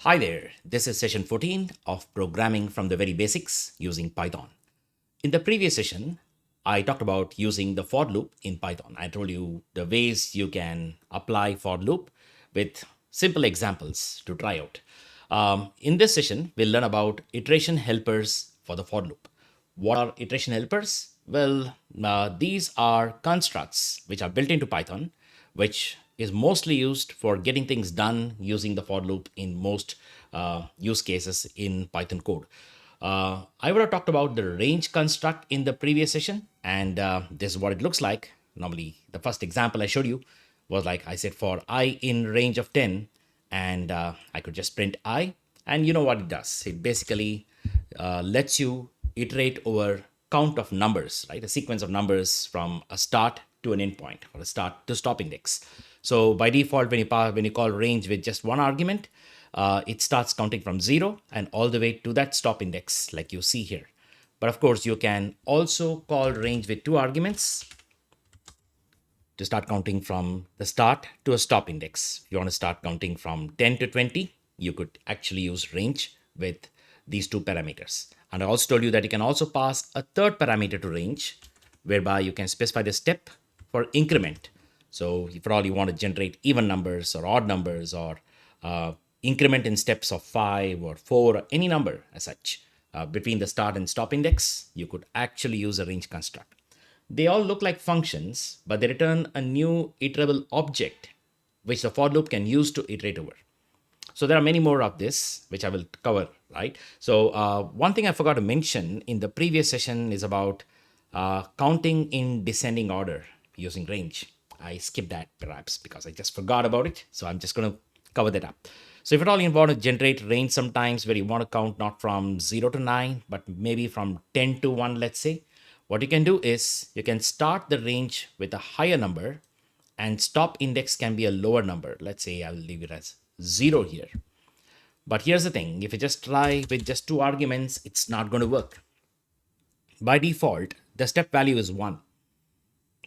Hi there, this is session 14 of programming from the very basics using Python. In the previous session, I talked about using the for loop in Python. I told you the ways you can apply for loop with simple examples to try out. In this session, we'll learn about iteration helpers for the for loop. What are iteration helpers? Well, these are constructs which are built into Python, which is mostly used for getting things done using the for loop in most use cases in Python code. I would have talked about the range construct in the previous session, and this is what it looks like. Normally, the first example I showed you was like I said for I in range of 10, and I could just print I, and you know what it does? It basically lets you iterate over count of numbers, right? A sequence of numbers from a start to an endpoint or a start to stop index. So by default, when you call range with just one argument, it starts counting from 0 and all the way to that stop index like you see here. But of course, you can also call range with two arguments to start counting from the start to a stop index. If you want to start counting from 10 to 20, you could actually use range with these two parameters. And I also told you that you can also pass a third parameter to range, whereby you can specify the step for increment. So if at all you want to generate even numbers or odd numbers or increment in steps of 5 or 4 or any number as such between the start and stop index, you could actually use a range construct. They all look like functions, but they return a new iterable object, which the for loop can use to iterate over. So there are many more of this, which I will cover, right? So one thing I forgot to mention in the previous session is about counting in descending order using range. I skipped that perhaps because I just forgot about it. So I'm just going to cover that up. So if at all you want to generate range sometimes where you want to count not from 0 to 9, but maybe from 10 to 1, let's say, what you can do is you can start the range with a higher number and stop index can be a lower number. Let's say I'll leave it as 0 here. But here's the thing, if you just try with just two arguments, it's not going to work. By default, the step value is 1,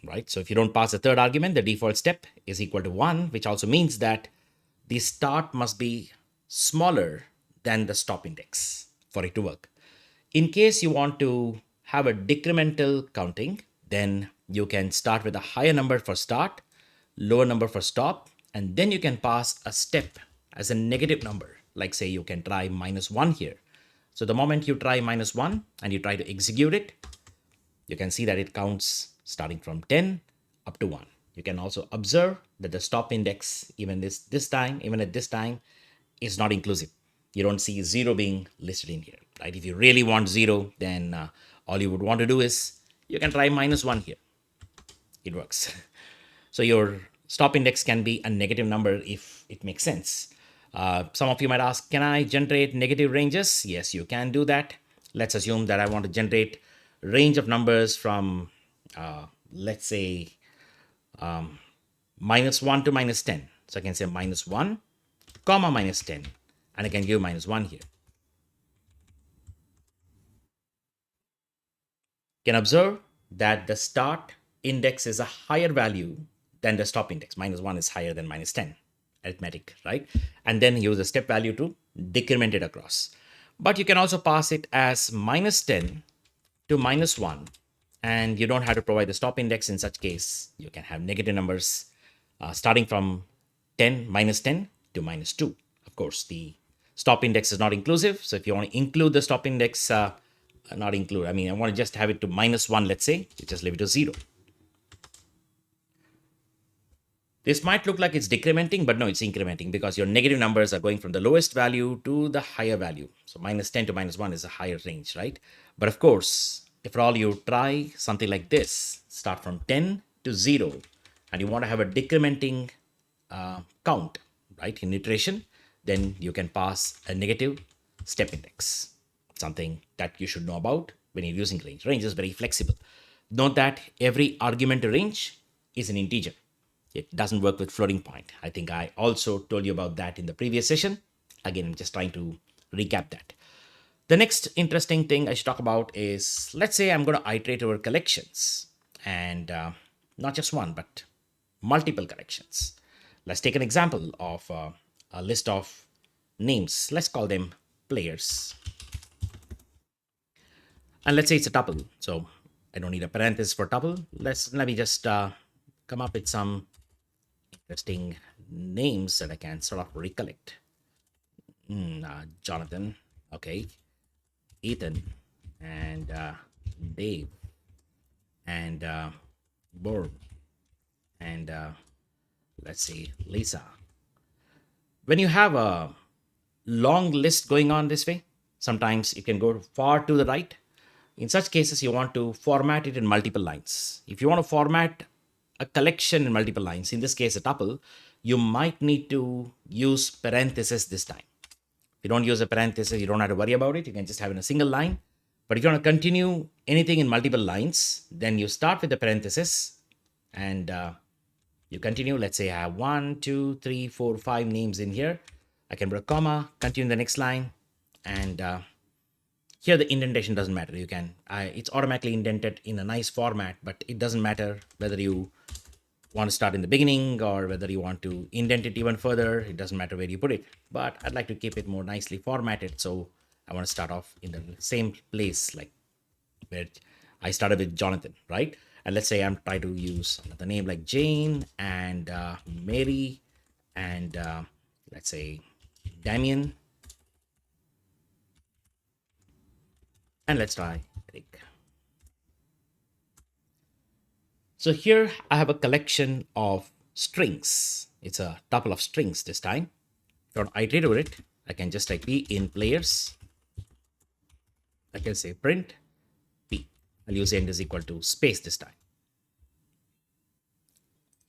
right? So if you don't pass a third argument, the default step is equal to 1, which also means that the start must be smaller than the stop index for it to work. In case you want to have a decremental counting, then you can start with a higher number for start, lower number for stop, and then you can pass a step as a negative number. Like say you can try -1 here. So the moment you try -1 and you try to execute it, you can see that it counts starting from 10 up to 1. You can also observe that the stop index, even at this time, is not inclusive. You don't see 0 being listed in here, right? If you really want 0, then all you would want to do is you can try -1 here. It works. So your stop index can be a negative number if it makes sense. Some of you might ask, can I generate negative ranges? Yes, you can do that. Let's assume that I want to generate range of numbers from, let's say, -1 to -10. So I can say -1, comma -10, and I can give -1 here. You can observe that the start index is a higher value than the stop index. -1 is higher than -10, arithmetic, right? And then use a step value to decrement it across. But you can also pass it as -10 to -1, and you don't have to provide the stop index. In such case, you can have negative numbers starting from -10 to -2. Of course, the stop index is not inclusive. So if you want to include the stop index, not include, I mean, I want to just have it to -1, let's say, you just leave it to 0. This might look like it's decrementing, but no, it's incrementing because your negative numbers are going from the lowest value to the higher value. So -10 to -1 is a higher range, right? But of course, if at all you try something like this, start from 10 to 0, and you want to have a decrementing count, right, in iteration, then you can pass a negative step index, something that you should know about when you're using range. Range is very flexible. Note that every argument to range is an integer. It doesn't work with floating point. I think I also told you about that in the previous session. Again, I'm just trying to recap that. The next interesting thing I should talk about is, let's say I'm going to iterate over collections, and not just one, but multiple collections. Let's take an example of a list of names. Let's call them players. And let's say it's a tuple. So I don't need a parenthesis for tuple. Let me just come up with some interesting names that I can sort of recollect. Jonathan, okay, Ethan, and Dave, and Borg, and let's see, Lisa. When you have a long list going on this way, sometimes you can go far to the right. In such cases, you want to format it in multiple lines. If you want to format a collection in multiple lines, in this case a tuple, you might need to use parentheses this time. If you don't use a parenthesis, you don't have to worry about it. You can just have it in a single line. But if you want to continue anything in multiple lines, then you start with the parenthesis and you continue. Let's say I have 1, 2, 3, 4, 5 names in here. I can put a comma, continue the next line, and here the indentation doesn't matter. You can it's automatically indented in a nice format, but it doesn't matter whether you want to start in the beginning or whether you want to indent it even further. It doesn't matter where you put it, but I'd like to keep it more nicely formatted. So I want to start off in the same place, like where I started with Jonathan, right? And let's say I'm trying to use another name like Jane and Mary and let's say Damien. And let's try Eric. So here I have a collection of strings. It's a tuple of strings this time. If I want to iterate over it, I can just type P in players. I can say print P. I'll use end is equal to space this time.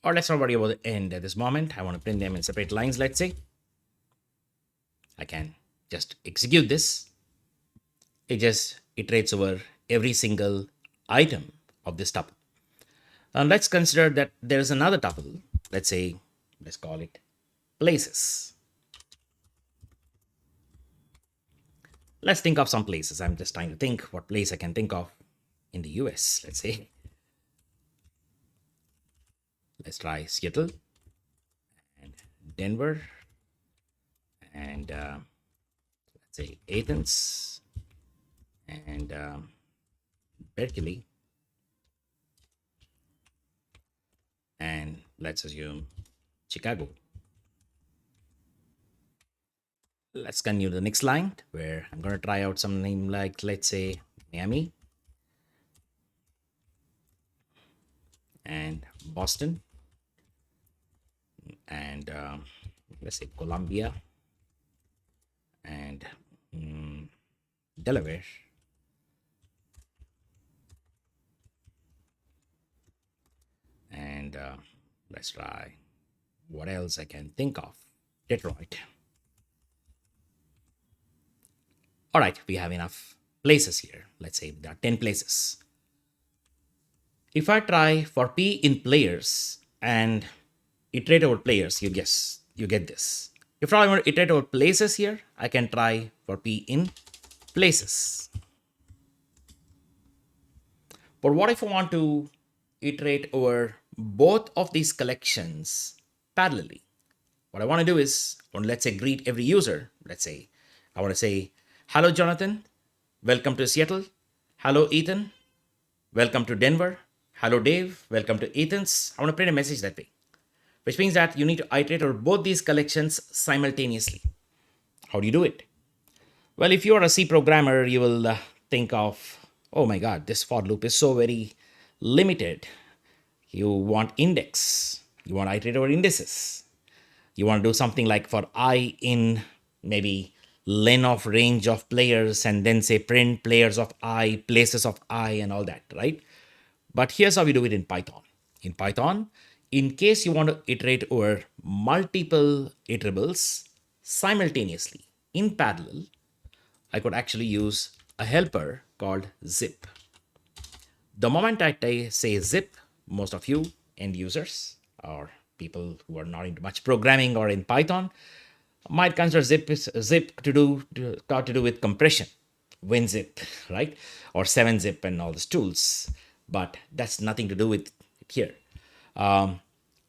Or let's not worry about the end at this moment. I want to print them in separate lines, let's say. I can just execute this. It just iterates over every single item of this tuple. Now let's consider that there is another tuple. Let's say, let's call it places. Let's think of some places. I'm just trying to think what place I can think of in the US, let's say. Let's try Seattle and Denver and let's say Athens and Berkeley, and let's assume Chicago. Let's continue the next line where I'm going to try out some name like, let's say, Miami and Boston and let's say Columbia and Delaware and let's try what else I can think of. Detroit. All right, we have enough places here. Let's say there are 10 places. If I try for P in players and iterate over players, you get this. If I want to iterate over places here, I can try for P in places. But what if I want to iterate over both of these collections parallelly? What I want to do is, let's say, greet every user. Let's say, I want to say, hello, Jonathan. Welcome to Seattle. Hello, Ethan. Welcome to Denver. Hello, Dave. Welcome to Athens. I want to print a message that way, which means that you need to iterate over both these collections simultaneously. How do you do it? Well, if you are a C programmer, you will think of, oh my God, this for loop is so very limited. You want index. You want to iterate over indices. You want to do something like for I in maybe len of range of players and then say print players of I, places of I and all that, right? But here's how we do it in Python. In Python, in case you want to iterate over multiple iterables simultaneously in parallel, I could actually use a helper called zip. The moment I say zip, most of you end users or people who are not into much programming or in Python might consider zip to do with compression, WinZip, right? Or 7-zip and all those tools. But that's nothing to do with it here.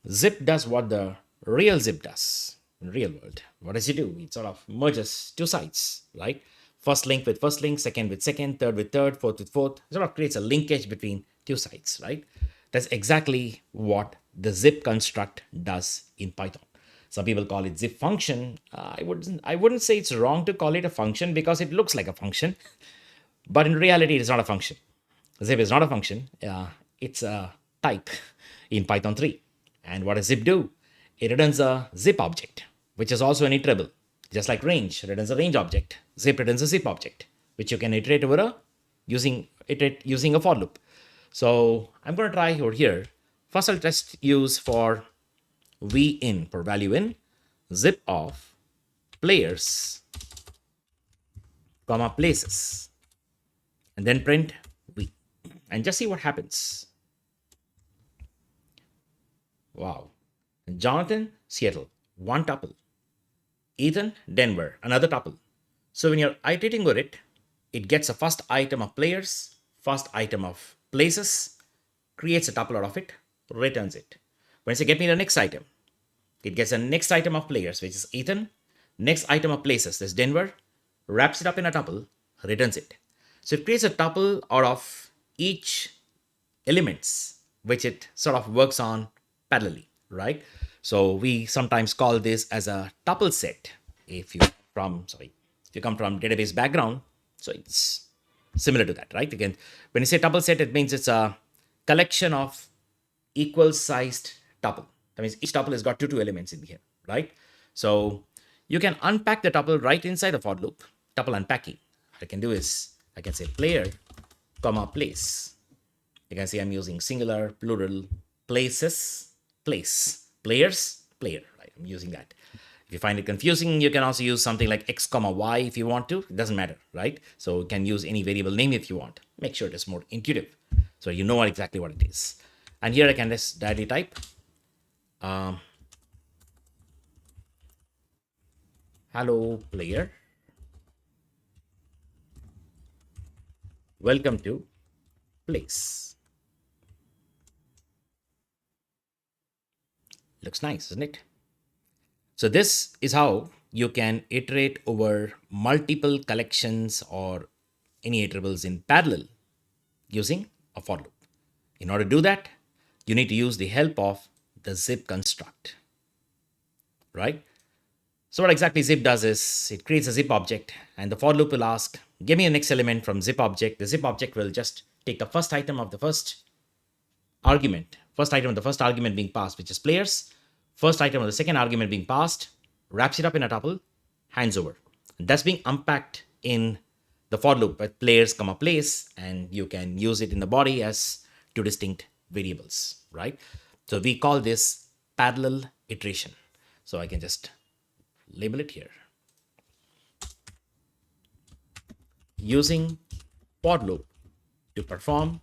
Zip does what the real zip does. in real world. What does it do? It sort of merges two sides, right? First link with first link, second with second, third with third, fourth with fourth. It sort of creates a linkage between two sides, right? That's exactly what the zip construct does in Python. Some people call it zip function. I wouldn't say it's wrong to call it a function because it looks like a function, but in reality, it is not a function. Zip is not a function. It's a type in Python 3. And what does zip do? It returns a zip object, which is also an iterable. Just like range returns a range object, zip returns a zip object, which you can iterate over using a for loop. So I'm going to try over here. First, I'll just use for v in, for value in, zip of players, comma places, and then print v, and just see what happens. Wow. Jonathan, Seattle, one tuple. Ethan, Denver, another tuple. So when you're iterating over it, it gets a first item of players, first item of places, creates a tuple out of it, returns it. When you say get me the next item, it gets a next item of players, which is Ethan, next item of places, that's Denver, wraps it up in a tuple, returns it. So it creates a tuple out of each elements, which it sort of works on parallelly, right? So we sometimes call this as a tuple set. If you come from database background, so it's similar to that, right? Again, when you say tuple set, it means it's a collection of equal sized tuple. That means each tuple has got two elements in here, right? So you can unpack the tuple right inside the for loop. Tuple unpacking. What I can do is I can say player, comma place. You can see I'm using singular, plural, places, place, players, player, right? I'm using that. If you find it confusing, you can also use something like x comma y if you want to. It doesn't matter, right? So you can use any variable name if you want. Make sure it is more intuitive, so you know exactly what it is. And here I can just directly type hello player, welcome to place. Looks nice, isn't it? So this is how you can iterate over multiple collections or any iterables in parallel using a for loop. In order to do that, you need to use the help of the zip construct, right? So what exactly zip does is it creates a zip object and the for loop will ask, give me a next element from zip object. The zip object will just take the first item of the first argument, being passed, which is players, first item of the second argument being passed, wraps it up in a tuple, hands over. And that's being unpacked in the for loop with players comma place, and you can use it in the body as two distinct variables, right? So we call this parallel iteration. So I can just label it here. Using for loop to perform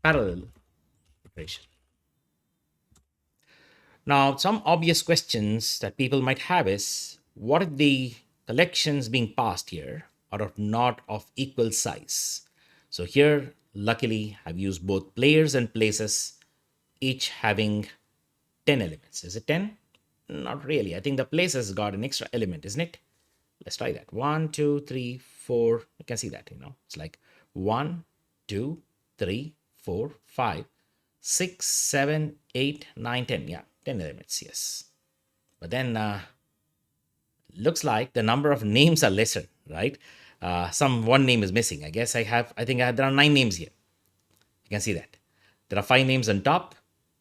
parallel iteration. Now, some obvious questions that people might have is, what if the collections being passed here are not of equal size? So here, luckily, I've used both players and places, each having 10 elements. Is it 10? Not really. I think the places got an extra element, isn't it? Let's try that. 1, 2, 3, 4. You can see that, it's like 1, 2, 3, 4, 5, 6, 7, 8, 9, 10. Yeah, 10 elements, yes. But then looks like the number of names are lesser, right? One name is missing. I think there are 9 names here. You can see that. There are 5 names on top,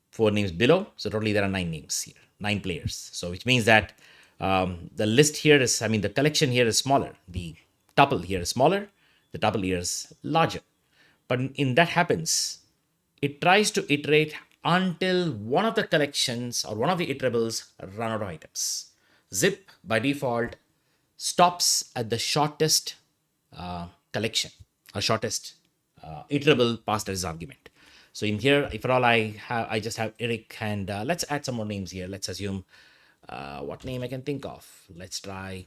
4 names below. So totally there are 9 names here, 9 players. So which means that the list here is, the collection here is smaller. The tuple here is smaller. The tuple here is larger. But in that happens, it tries to iterate until one of the collections or one of the iterables run out of items. Zip by default stops at the shortest collection or shortest iterable passed as argument. So in here, if at all I just have Eric, and let's add some more names here. Let's assume what name I can think of. Let's try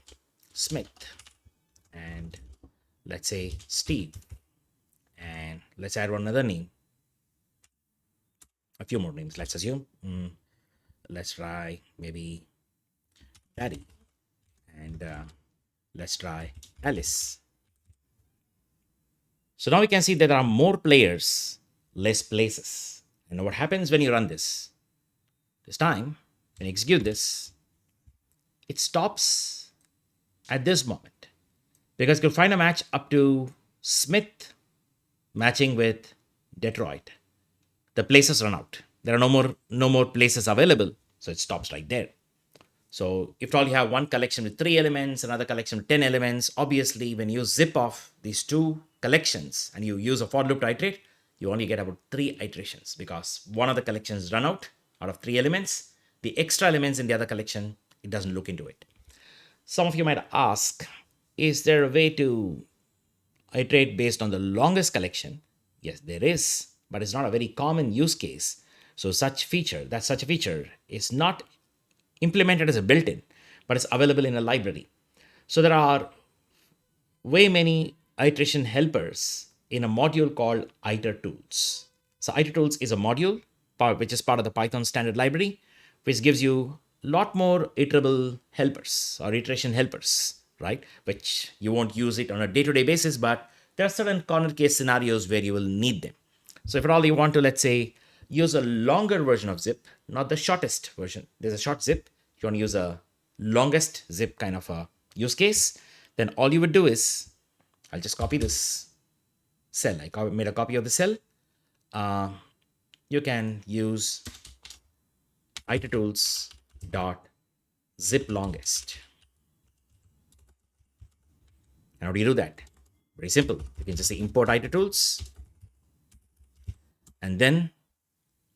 Smith, and let's say Steve, and let's add one other name. A few more names, let's assume let's try maybe Daddy, and let's try Alice. So now we can see that there are more players, less places. And what happens when you run this time, when you execute this, it stops at this moment because you'll find a match up to Smith matching with Detroit. The places run out. There are no more places available, so it stops right there. So if all you have one collection with 3 elements, another collection with 10 elements, obviously when you zip off these two collections and you use a for loop to iterate, you only get about 3 iterations because one of the collections run out of 3 elements. The extra elements in the other collection, it doesn't look into it. Some of you might ask, is there a way to iterate based on the longest collection? Yes, there is, but it's not a very common use case. So such a feature is not implemented as a built-in, but it's available in a library. So there are way many iteration helpers in a module called iter_tools. So iter_tools is a module which is part of the Python standard library, which gives you a lot more iterable helpers or iteration helpers, right? Which you won't use it on a day-to-day basis, but there are certain corner case scenarios where you will need them. So if at all you want to, let's say, use a longer version of zip, not the shortest version. There's a short zip. If you want to use a longest zip kind of a use case, then all you would do is, I'll just copy this cell. I made a copy of the cell. You can use iter_tools dot zip longest. And how do you do that? Very simple. You can just say import iter_tools, and then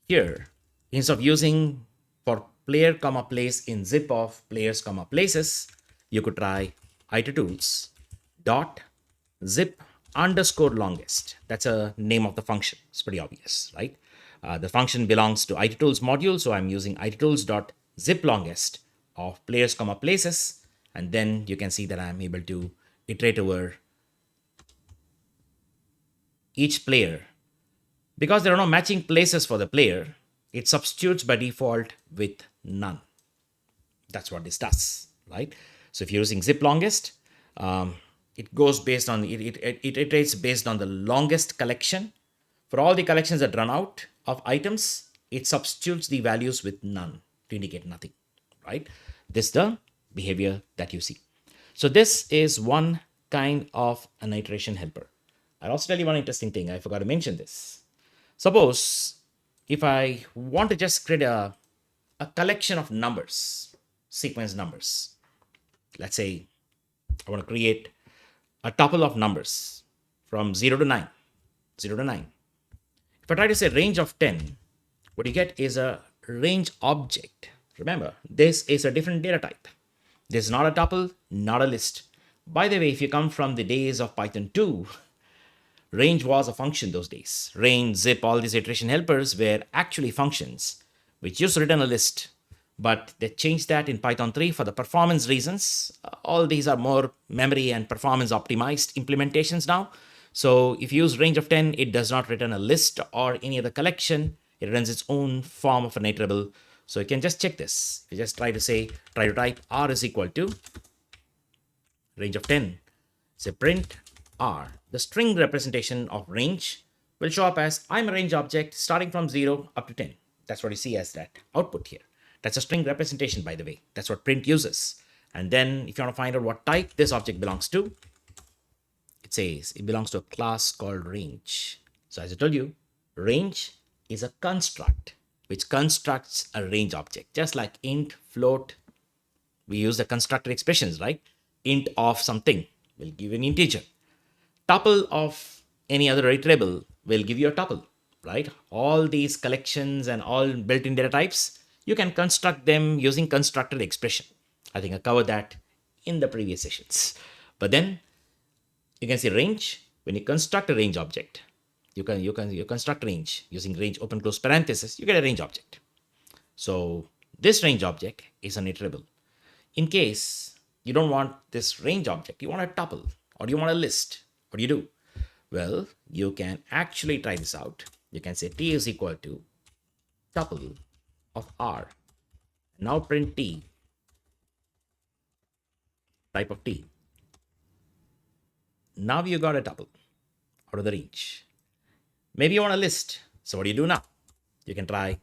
here, instead of using for player comma place in zip of players comma places, you could try iter_tools dot zip underscore longest. That's a name of the function. It's pretty obvious, right? The function belongs to iter_tools module, so I'm using iter_tools dot zip longest of players comma places, and then you can see that I'm able to iterate over each player. Because there are no matching places for the player, it substitutes by default with none. That's what this does, right? So if you're using zip longest, it goes based on, it iterates based on the longest collection. For all the collections that run out of items, it substitutes the values with none to indicate nothing, right? This is the behavior that you see. So this is one kind of an iteration helper. I'll also tell you one interesting thing. I forgot to mention this. Suppose if I want to just create a collection of numbers, sequence numbers. Let's say I want to create a tuple of numbers from 0 to 9. 0 to 9. If I try to say range of 10, what you get is a range object. Remember, this is a different data type. This is not a tuple, not a list. By the way, if you come from the days of Python 2, range was a function those days. Range, zip, all these iteration helpers were actually functions, which used to return a list. But they changed that in Python 3 for the performance reasons. All these are more memory and performance optimized implementations now. So if you use range of 10, it does not return a list or any other collection. It runs its own form of an iterable. So you can just check this. You just try to type r is equal to range of 10. Say print r. The string representation of range will show up as I'm a range object starting from 0 up to 10. That's what you see as that output here. That's a string representation, by the way. That's what print uses. And then if you want to find out what type this object belongs to, it says it belongs to a class called range. So as I told you, range is a construct which constructs a range object. Just like int, float, we use the constructor expressions, right? Int of something will give an integer. Tuple of any other iterable will give you a tuple, right? All these collections and all built-in data types, you can construct them using constructor expression. I think I covered that in the previous sessions. But then you can see range. When you construct a range object, you construct range using range open close parenthesis, you get a range object. So this range object is an iterable. In case you don't want this range object, you want a tuple or you want a list, what do you do? Well, you can actually try this out. You can say t is equal to tuple of r. Now print T, type of T. Now you got a tuple out of the range. Maybe you want a list. So what do you do now? You can try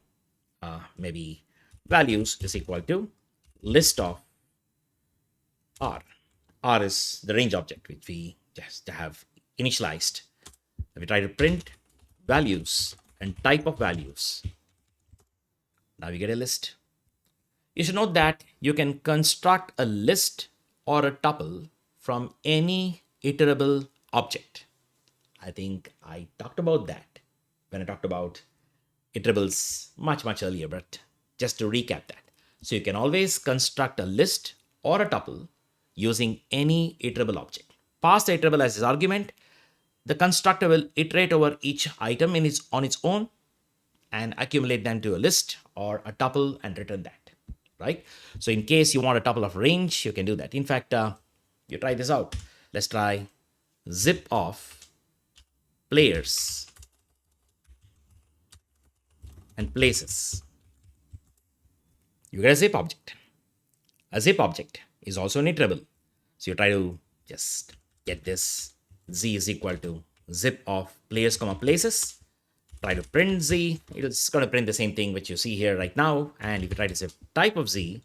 maybe values is equal to list of R. R is the range object which we just have initialized. We try to print values and type of values. Now we get a list. You should note that you can construct a list or a tuple from any iterable object. I think I talked about that when I talked about iterables much earlier, but just to recap that. So you can always construct a list or a tuple using any iterable object. Pass the iterable as its argument. The constructor will iterate over each item on its own and accumulate them to a list or a tuple and return that, right? So in case you want a tuple of range, you can do that. In fact, you try this out. Let's try zip of players and places. You get a zip object. A zip object is also an iterable. So you try to just get this z is equal to zip of players comma places. Try to print z. It's going to print the same thing which you see here right now. And if you try to say type of z,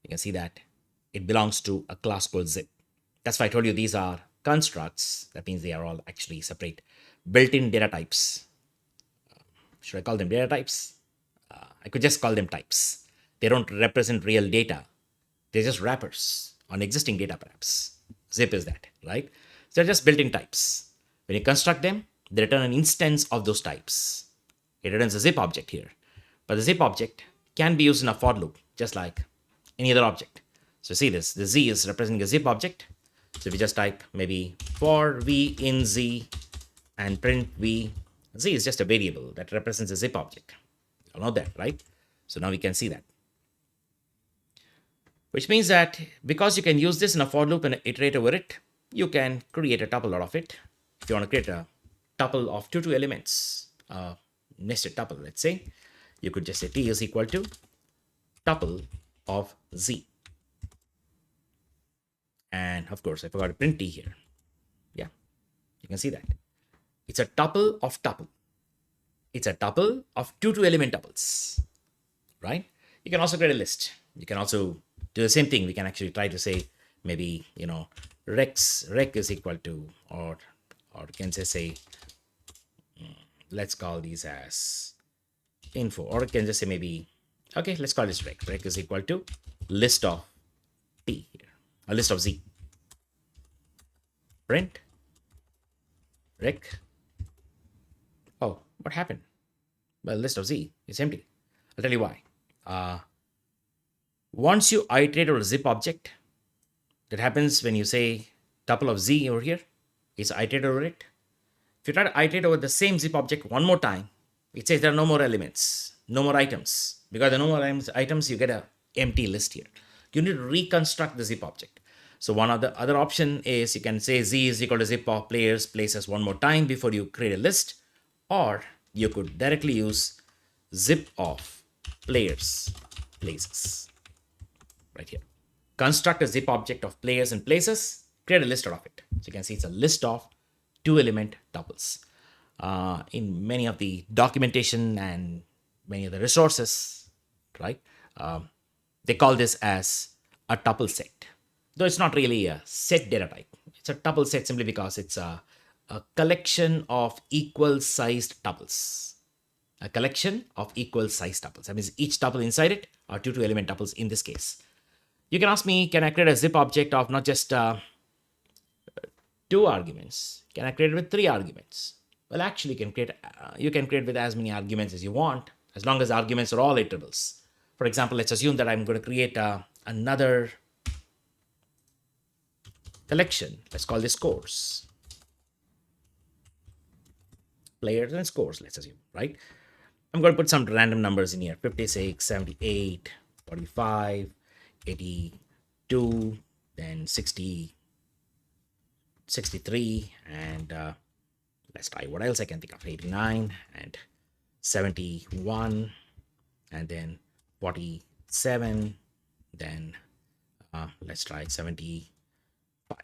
you can see that it belongs to a class called zip. That's why I told you these are constructs. That means they are all actually separate built-in data types. Should I call them data types? I could just call them types. They don't represent real data. They're just wrappers on existing data perhaps. Zip is that, right? So they're just built-in types. When you construct them, they return an instance of those types. It returns a zip object here. But the zip object can be used in a for loop, just like any other object. So see this, the z is representing a zip object. So if we just type maybe for v in z and print v, z is just a variable that represents a zip object. You all know that, right? So now we can see that. Which means that because you can use this in a for loop and iterate over it, you can create a tuple out of it. If you want to create a tuple of two elements, nested tuple, let's say, you could just say t is equal to tuple of z. And of course, I forgot to print t here. Yeah, you can see that. It's a tuple of tuple. It's a tuple of two element tuples, right? You can also create a list. You can also do the same thing. We can actually try to say maybe, rec is equal to, or you can just say, let's call these as info, or you can just say maybe, okay, let's call this rec. Rec is equal to list of t here, a list of z. Print rec. Oh, what happened? Well, list of z is empty. I'll tell you why. Once you iterate over a zip object, that happens when you say tuple of z over here, it's iterated over it. If you try to iterate over the same zip object one more time, it says there are no more elements, no more items. Because there are no more items, you get an empty list here. You need to reconstruct the zip object. So one of the other option is you can say z is equal to zip of players, places one more time before you create a list. Or you could directly use zip of players, places, right here. Construct a zip object of players and places, create a list out of it. So you can see it's a list of two element tuples. In many of the documentation and many of the resources, right? They call this as a tuple set. Though it's not really a set data type. It's a tuple set simply because it's a collection of equal sized tuples. A collection of equal sized tuples. That means each tuple inside it are two element tuples in this case. You can ask me, can I create a zip object of not just two arguments? Can I create it with three arguments? Well, actually, you can create with as many arguments as you want, as long as the arguments are all iterables. For example, let's assume that I'm going to create another collection. Let's call this scores. Players and scores, let's assume, right? I'm going to put some random numbers in here. 56, 78, 45, 82, then 60, 63, and let's try what else I can think of. 89 and 71, and then 47, then let's try 75.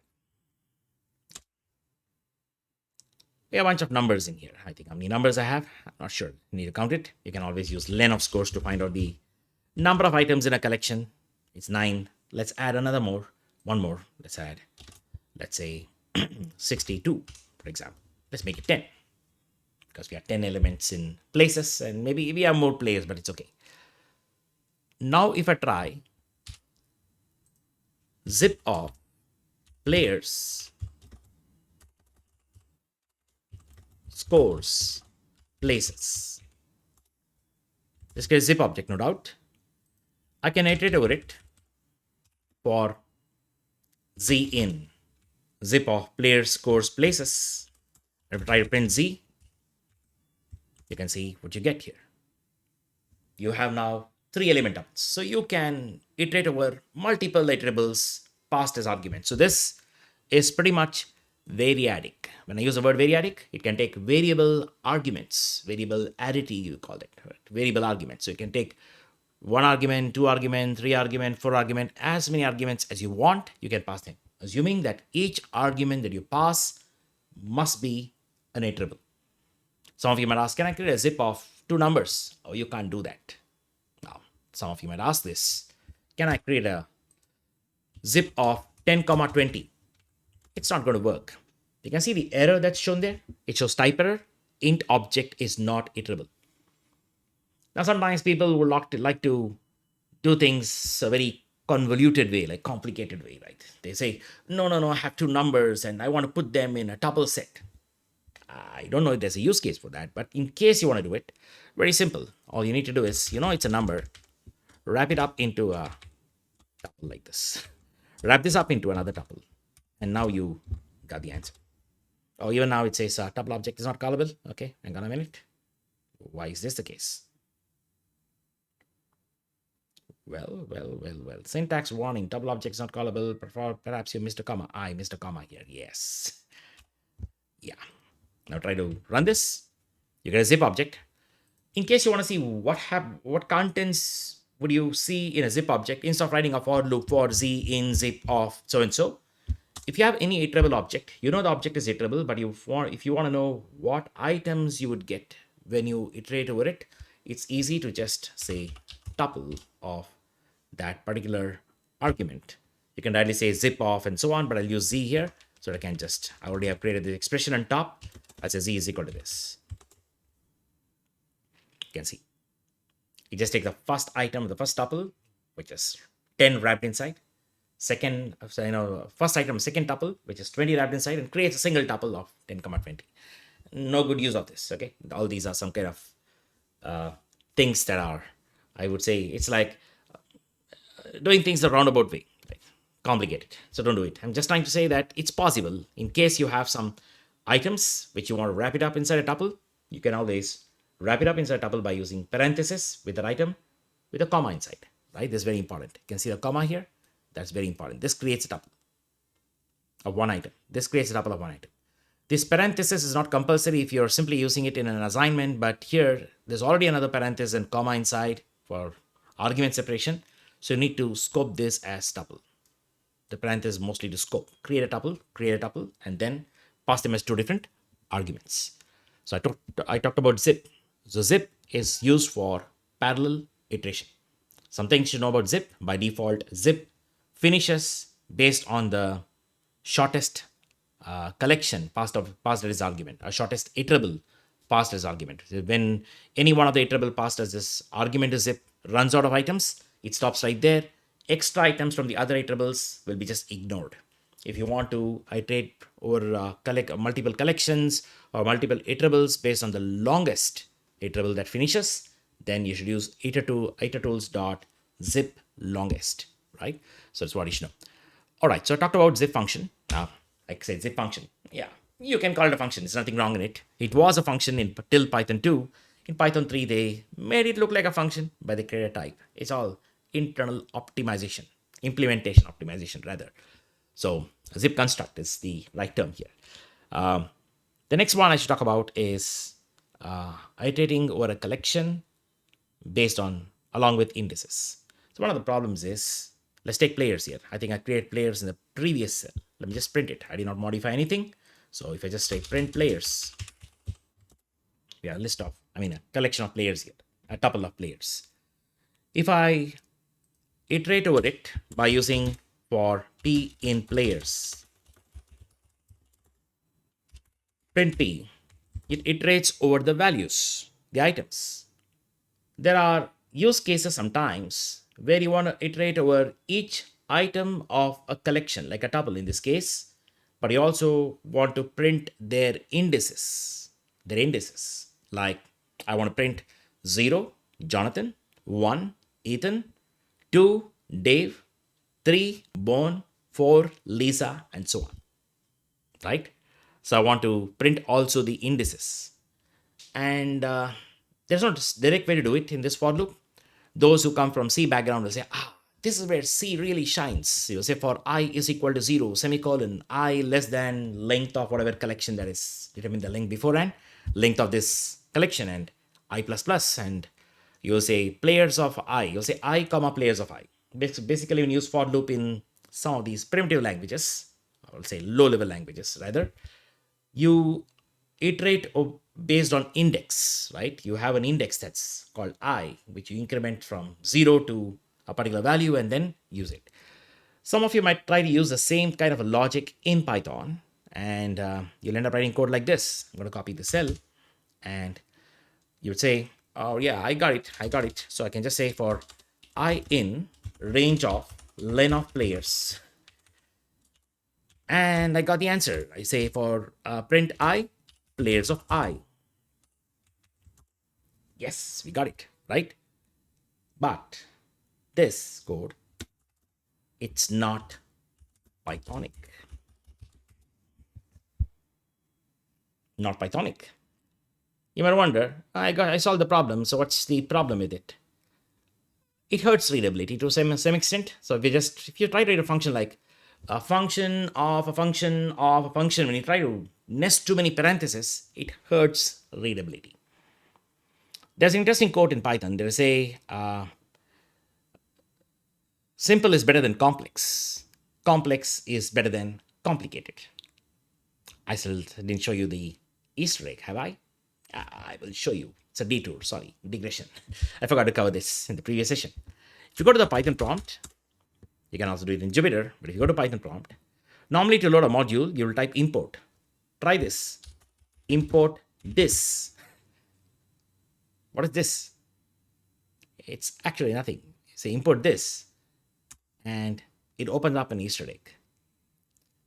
We have a bunch of numbers in here. I think how many numbers I have, I'm not sure. You need to count it. You can always use len of scores to find out the number of items in a collection. It's 9. Let's add another more. One more. Let's say 62, for example. Let's make it 10 because we have 10 elements in places and maybe we have more players, but it's okay. Now, if I try zip of players, scores, places, this is a zip object, no doubt. I can iterate over it for z in, zip of players, scores, places. If I try to print z, you can see what you get here. You have now 3 element doubles. So you can iterate over multiple iterables passed as arguments. So this is pretty much variadic. When I use the word variadic, it can take variable arguments, variable arity, you call it, right? Variable arguments. So you can take 1 argument, 2 argument, 3 argument, 4 argument, as many arguments as you want, you can pass them, assuming that each argument that you pass must be an iterable. Some of you might ask, can I create a zip of 2 numbers? Oh, you can't do that. Now, some of you might ask this, can I create a zip of 10, 20? It's not going to work. You can see the error that's shown there. It shows type error. Int object is not iterable. Now, sometimes people would like to do things a very convoluted way, like complicated way, right? They say, no, I have 2 numbers and I want to put them in a tuple set. I don't know if there's a use case for that, but in case you want to do it, very simple. All you need to do is, it's a number, wrap it up into a tuple like this. Wrap this up into another tuple. And now you got the answer. Oh, even now it says tuple object is not callable. Okay, hang on a minute. Why is this the case? Well. Syntax warning, tuple object is not callable. Perhaps you missed a comma. I missed a comma here. Yes. Yeah. Now try to run this. You get a zip object. In case you want to see what contents would you see in a zip object, instead of writing a for loop for z in zip of so and so, if you have any iterable object, the object is iterable, but if you want to know what items you would get when you iterate over it, it's easy to just say tuple of that particular argument. You can directly say zip of and so on, but I'll use z here so that I already have created the expression on top. I say z is equal to this. You can see. You just take the first item of the first tuple, which is 10 wrapped inside. First item, second tuple, which is 20 wrapped inside, and creates a single tuple of 10, 20. No good use of this. Okay, all these are some kind of things that are, I would say, it's like doing things the roundabout way, like complicated. So don't do it. I'm just trying to say that it's possible. In case you have some items which you want to wrap it up inside a tuple, you can always wrap it up inside a tuple by using parenthesis with that item with a comma inside. Right? This is very important. You can see the comma here. That's very important. This creates a tuple of 1 item. This creates a tuple of 1 item. This parenthesis is not compulsory if you're simply using it in an assignment, but here there's already another parenthesis and comma inside for argument separation. So you need to scope this as tuple. The parenthesis mostly to scope. Create a tuple, and then pass them as 2 different arguments. So I talked about zip. So zip is used for parallel iteration. Some things you know about zip. By default, zip finishes based on the shortest collection passed as argument, a shortest iterable passed as argument. When any one of the iterable passed as this argument is zip runs out of items, it stops right there. Extra items from the other iterables will be just ignored. If you want to iterate or collect multiple collections or multiple iterables based on the longest iterable that finishes, then you should use itertools.zip longest, right? So that's what you should know. All right, so I talked about zip function. Now, like I said, zip function. Yeah, you can call it a function. There's nothing wrong in it. It was a function till Python 2. In Python 3, they made it look like a function, but they created a type. It's all internal optimization, implementation optimization rather. So zip construct is the right term here. The next one I should talk about is iterating over a collection based on along with indices. So one of the problems is, let's take players here. I think I created players in the previous cell. Let me just print it. I did not modify anything. So if I just say print players, we have a list of, a collection of players here, a tuple of players. If I iterate over it by using for p in players, print p, it iterates over the values, the items. There are use cases sometimes where you want to iterate over each item of a collection, like a tuple in this case, but you also want to print their indices. Their indices. Like I want to print 0, Jonathan, 1, Ethan, 2, Dave, 3, Bone, 4, Lisa, and so on. Right? So I want to print also the indices. And there's no direct way to do it in this for loop. Those who come from C background will say, this is where C really shines. You say for I is equal to 0, semicolon, I less than length of whatever collection that is, determine the length beforehand, length of this collection, and I plus plus, and you'll say players of I. You'll say I comma players of I. Basically, when you use for loop in some of these primitive languages, I will say low level languages rather, you iterate based on index, right? You have an index that's called I, which you increment from 0 to a particular value and then use it. Some of you might try to use the same kind of a logic in Python, and you'll end up writing code like this. I'm going to copy the cell, and you would say, oh yeah, I got it. So I can just say for I in range of len of players, and I got the answer. I say for print I, players of I. Yes, we got it, right? But this code, it's not Pythonic. Not Pythonic. You might wonder, I solved the problem, so what's the problem with it? It hurts readability to some extent. So if you try to write a function like a function of a function of a function, when you try to nest too many parentheses, it hurts readability. There's an interesting quote in Python. They say, simple is better than complex. Complex is better than complicated. I still didn't show you the Easter egg, have I? I will show you. It's a detour, sorry, digression. I forgot to cover this in the previous session. If you go to the Python prompt, you can also do it in Jupyter, but if you go to Python prompt, normally to load a module, you will type import. Try this. Import this. What is this? It's actually nothing. Say import this, and it opens up an Easter egg.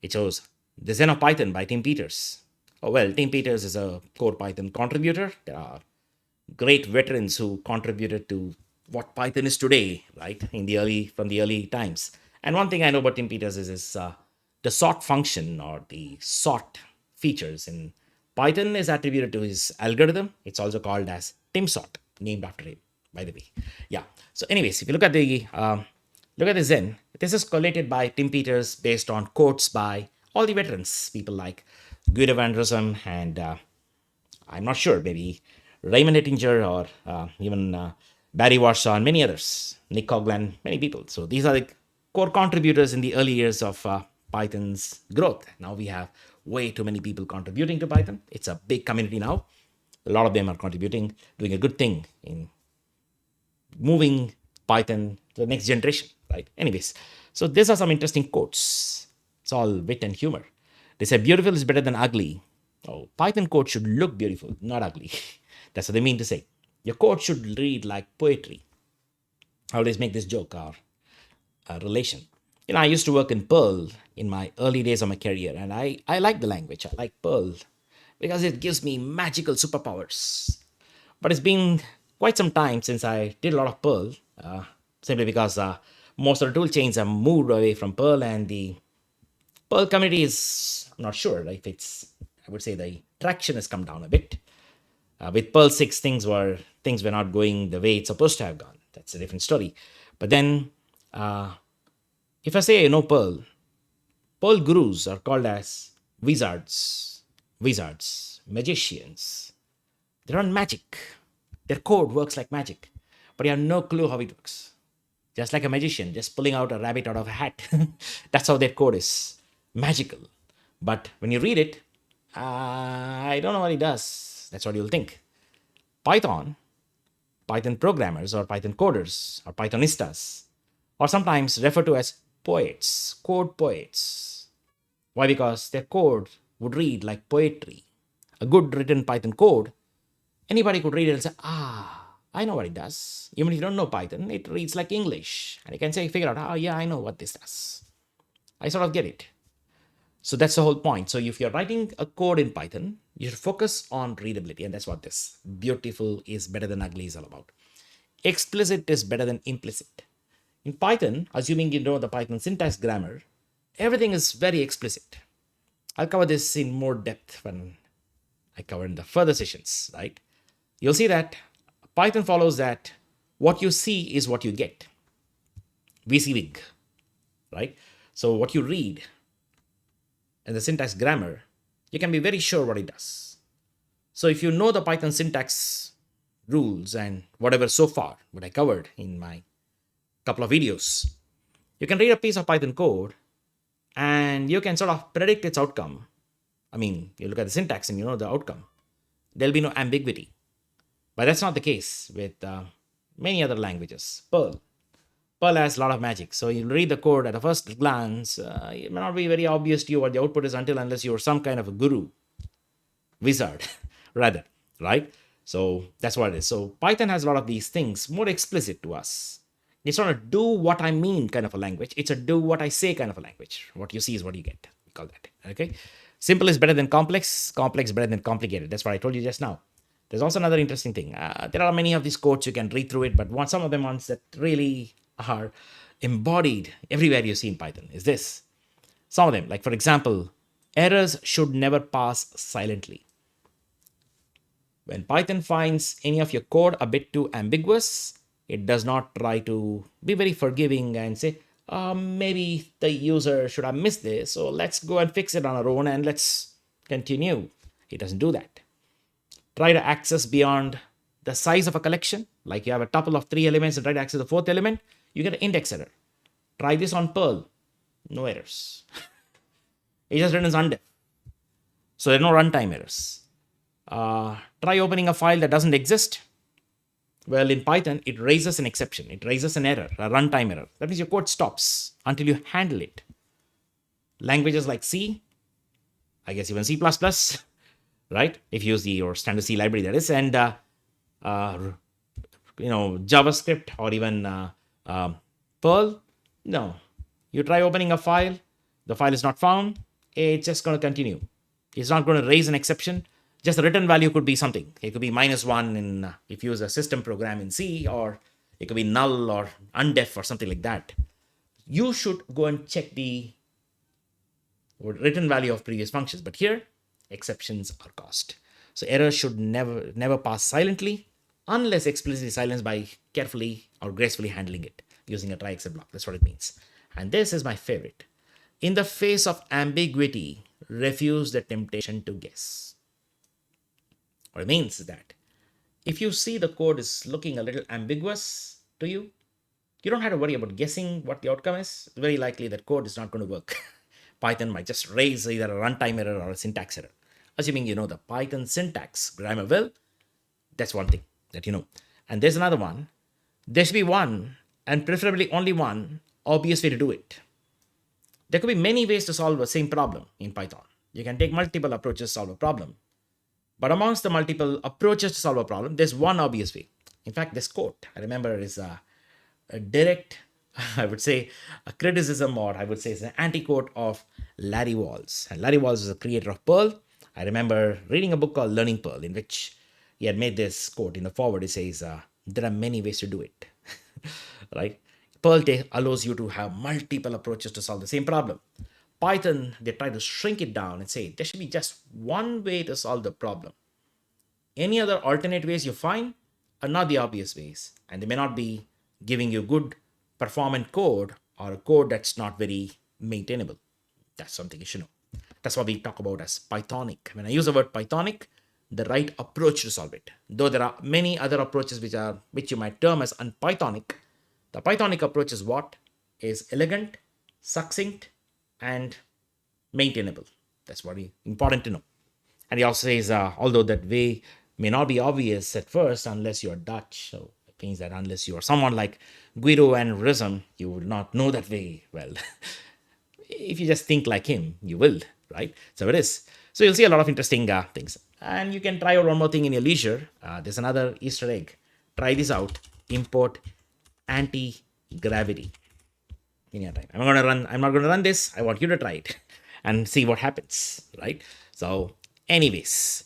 It shows the Zen of Python by Tim Peters. Oh well, Tim Peters is a core Python contributor. There are great veterans who contributed to what Python is today, right? From the early times. And one thing I know about Tim Peters is the sort function, or the sort features in Python, is attributed to his algorithm. It's also called as timsort, named after him, by the way. Yeah. So, anyways, if you look at the Zen, this is collated by Tim Peters based on quotes by all the veterans, people like Guido van Rossum and I'm not sure, maybe Raymond Ettinger or even Barry Warsaw and many others, Nick Coglan, many people. So these are the core contributors in the early years of Python's growth. Now we have way too many people contributing to Python. It's a big community now. A lot of them are contributing, doing a good thing in moving Python to the next generation, right? Anyways, so these are some interesting quotes. It's all wit and humor. They say beautiful is better than ugly. Oh, Python code should look beautiful, not ugly. That's what they mean to say. Your code should read like poetry. I always make this joke or relation. I used to work in Perl in my early days of my career, and I like the language. I like Perl because it gives me magical superpowers. But it's been quite some time since I did a lot of Perl, simply because most of the tool chains have moved away from Perl, and the Perl community is, I'm not sure if it's, I would say the traction has come down a bit. With Perl 6, things were not going the way it's supposed to have gone. That's a different story. But then, if I say I know Perl gurus are called as wizards, magicians. They run magic. Their code works like magic. but you have no clue how it works. Just like a magician, just pulling out a rabbit out of a hat. That's how their code is. Magical. But when you read it, I don't know what it does. That's what you'll think. Python, Python programmers or Python coders or Pythonistas, or sometimes referred to as poets, code poets. Why? Because their code would read like poetry. A good written Python code, anybody could read it and say, I know what it does. Even if you don't know Python, it reads like English. And you can say, figure out, yeah, I know what this does. I sort of get it. So that's the whole point. So if you're writing a code in Python, you should focus on readability. And that's what this beautiful is better than ugly is all about. Explicit is better than implicit. In Python, assuming you know the Python syntax grammar, everything is very explicit. I'll cover this in more depth when I cover in the further sessions, right? You'll see that Python follows that what you see is what you get. VCVig, right? So what you read and the syntax grammar, you can be very sure what it does. So if you know the Python syntax rules and whatever so far, what I covered in my couple of videos, you can read a piece of Python code and you can sort of predict its outcome. I mean, you look at the syntax and you know the outcome. There'll be no ambiguity. But that's not the case with many other languages. Perl has a lot of magic. So you read the code at a first glance. It may not be very obvious to you what the output is unless you're some kind of a guru, wizard, rather, right? So that's what it is. So Python has a lot of these things more explicit to us. It's not a do what I mean kind of a language. It's a do what I say kind of a language. What you see is what you get. We call that. Okay. Simple is better than complex. Complex better than complicated. That's what I told you just now. There's also another interesting thing. There are many of these codes, you can read through it, but some of them ones that really are embodied everywhere you see in Python is this. Some of them, like for example, errors should never pass silently. When Python finds any of your code a bit too ambiguous, it does not try to be very forgiving and say, maybe the user should have missed this, so let's go and fix it on our own and let's continue. It doesn't do that. Try to access beyond the size of a collection, like you have a tuple of 3 elements and try to access the 4th element, you get an index error. Try this on Perl, no errors. It just returns undef. So there are no runtime errors. Try opening a file that doesn't exist. Well, in Python, it raises an exception. It raises an error, a runtime error. That means your code stops until you handle it. Languages like C, I guess even C++, right? If you use your standard C library, that is, and JavaScript or even Perl, no. You try opening a file, the file is not found, it's just going to continue. It's not going to raise an exception. Just the return value could be something. It could be -1 in if you use a system program in C, or it could be null or undef or something like that. You should go and check the return value of previous functions. But here, exceptions are caused. So errors should never pass silently unless explicitly silenced by carefully or gracefully handling it using a try except block. That's what it means. And this is my favorite. In the face of ambiguity, refuse the temptation to guess. What it means is that if you see the code is looking a little ambiguous to you, you don't have to worry about guessing what the outcome is. It's very likely that code is not going to work. Python might just raise either a runtime error or a syntax error. Assuming you know the Python syntax grammar well, that's one thing that you know. And there's another one. There should be one, and preferably only one, obvious way to do it. There could be many ways to solve the same problem in Python. You can take multiple approaches to solve a problem. But amongst the multiple approaches to solve a problem, there's one obvious way. In fact, this quote, I remember, is a direct, I would say, a criticism, or I would say it's an anti-quote of Larry Walls. And Larry Walls is the creator of Perl. I remember reading a book called Learning Perl, in which he had made this quote. In the foreword, it says, there are many ways to do it. Right? Perl allows you to have multiple approaches to solve the same problem. Python, they try to shrink it down and say there should be just one way to solve the problem. Any other alternate ways you find are not the obvious ways, and they may not be giving you good performant code or a code that's not very maintainable. That's something you should know. That's what we talk about as Pythonic. When I use the word Pythonic, the right approach to solve it. Though there are many other approaches which you might term as unpythonic, the Pythonic approach is what is elegant, succinct, and maintainable. That's what is important to know. And he also says, although that way may not be obvious at first unless you're Dutch, so it means that unless you are someone like Guido and Rism, you would not know that way well. If you just think like him, you will, right? So it is. So you'll see a lot of interesting things. And you can try out one more thing in your leisure. There's another Easter egg. Try this out. Import anti-gravity in your time. I'm not gonna run this. I want you to try it and see what happens, right? So, anyways,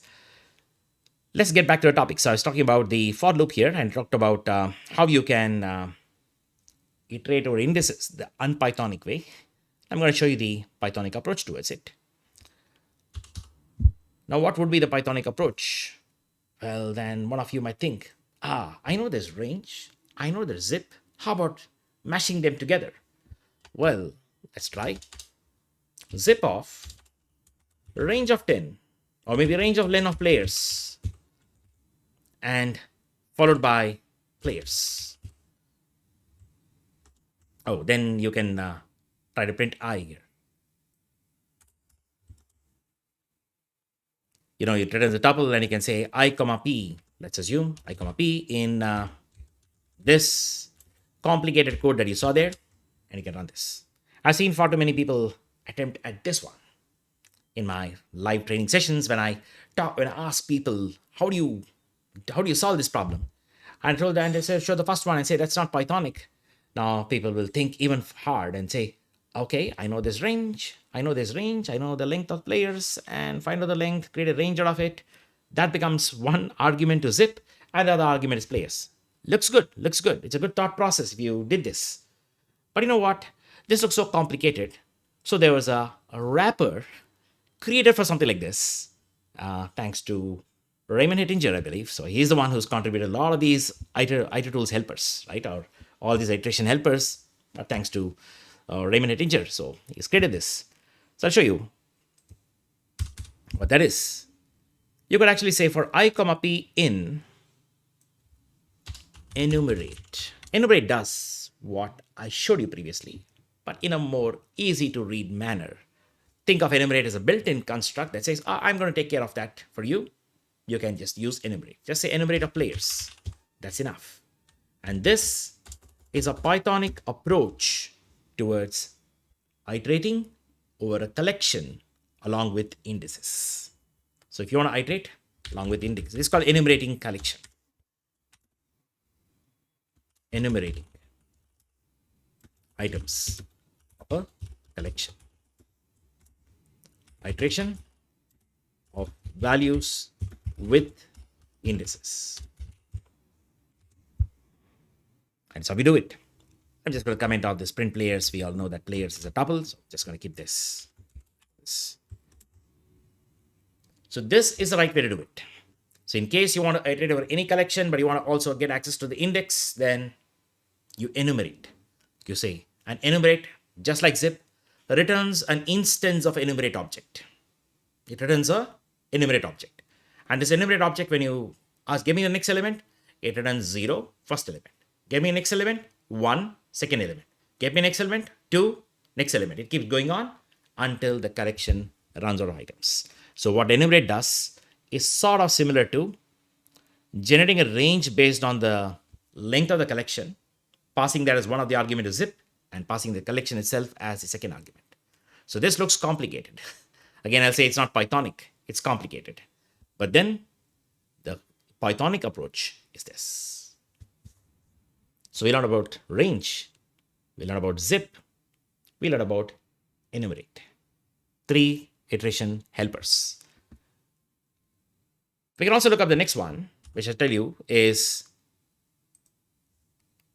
let's get back to the topic. So I was talking about the for loop here and talked about how you can iterate over indices the unpythonic way. I'm going to show you the Pythonic approach towards it. Now, what would be the Pythonic approach? Well, then one of you might think, I know there's range, I know there's zip. How about mashing them together? Well, let's try. Zip of range of 10, or maybe range of len of players, and followed by players. Oh, then you can try to print I here. You know, it returns a tuple and you can say I comma p. Let's assume I comma p in this complicated code that you saw there, and you can run this. I've seen far too many people attempt at this one in my live training sessions when I ask people how do you solve this problem, and I told them, and they say show the first one and say that's not Pythonic. Now people will think even hard and say, okay, I know this range, I know this range, I know the length of players, and find out the length, create a range out of it. That becomes one argument to zip, and the other argument is players. Looks good, looks good. It's a good thought process if you did this. But you know what? This looks so complicated. So there was a wrapper created for something like this, thanks to Raymond Hittinger, I believe. So he's the one who's contributed a lot of these iter-tools helpers, right? Or all these iteration helpers, thanks to Raymond Hittinger. So he's created this. So I'll show you what that is. You could actually say for I comma p in enumerate. Enumerate does what I showed you previously, but in a more easy to read manner. Think of enumerate as a built-in construct that says, I'm going to take care of that for you. You can just use enumerate. Just say enumerate of players. That's enough. And this is a Pythonic approach towards iterating over a collection along with indices. So if you want to iterate along with indices, it's called enumerating collection. Enumerating items of a collection. Iteration of values with indices. And so we do it. I'm just going to comment out this print players. We all know that players is a tuple, so I'm just going to keep this. So this is the right way to do it. So in case you want to iterate over any collection, but you want to also get access to the index, then you enumerate. You say, and enumerate, just like zip, returns an instance of enumerate object. It returns a enumerate object. And this enumerate object, when you ask, give me the next element, it returns 0, first element. Give me next element, 1, second element. Give me next element, 2, next element. It keeps going on until the collection runs out of items. So what enumerate does is sort of similar to generating a range based on the length of the collection, passing that as one of the argument to zip, and passing the collection itself as the second argument. So this looks complicated. Again, I'll say it's not Pythonic, it's complicated. But then the Pythonic approach is this. So we learned about range, we learned about zip, we learned about enumerate. 3 iteration helpers. We can also look up the next one, which I'll tell you is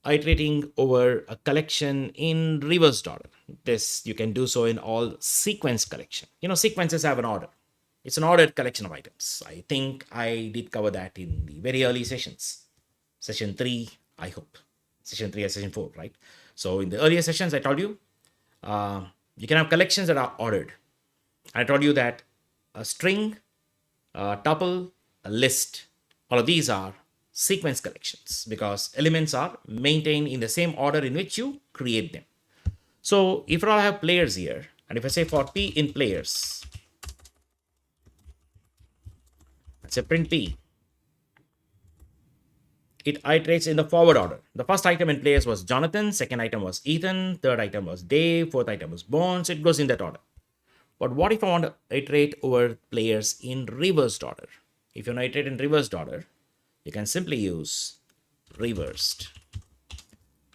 iterating over a collection in reversed order. This you can do so in all sequence collection. You know, sequences have an order. It's an ordered collection of items. I think I did cover that in the very early sessions. Session 3, I hope. Session 3 or session 4, right? So in the earlier sessions, I told you, you can have collections that are ordered. I told you that a string, a tuple, a list. All of these are sequence collections because elements are maintained in the same order in which you create them. So if I have players here, and if I say for P in players, let's say print P, it iterates in the forward order. The first item in players was Jonathan, second item was Ethan, third item was Dave, fourth item was Bones. It goes in that order. But what if I want to iterate over players in reversed order? If you want to iterate in reversed order, you can simply use reversed.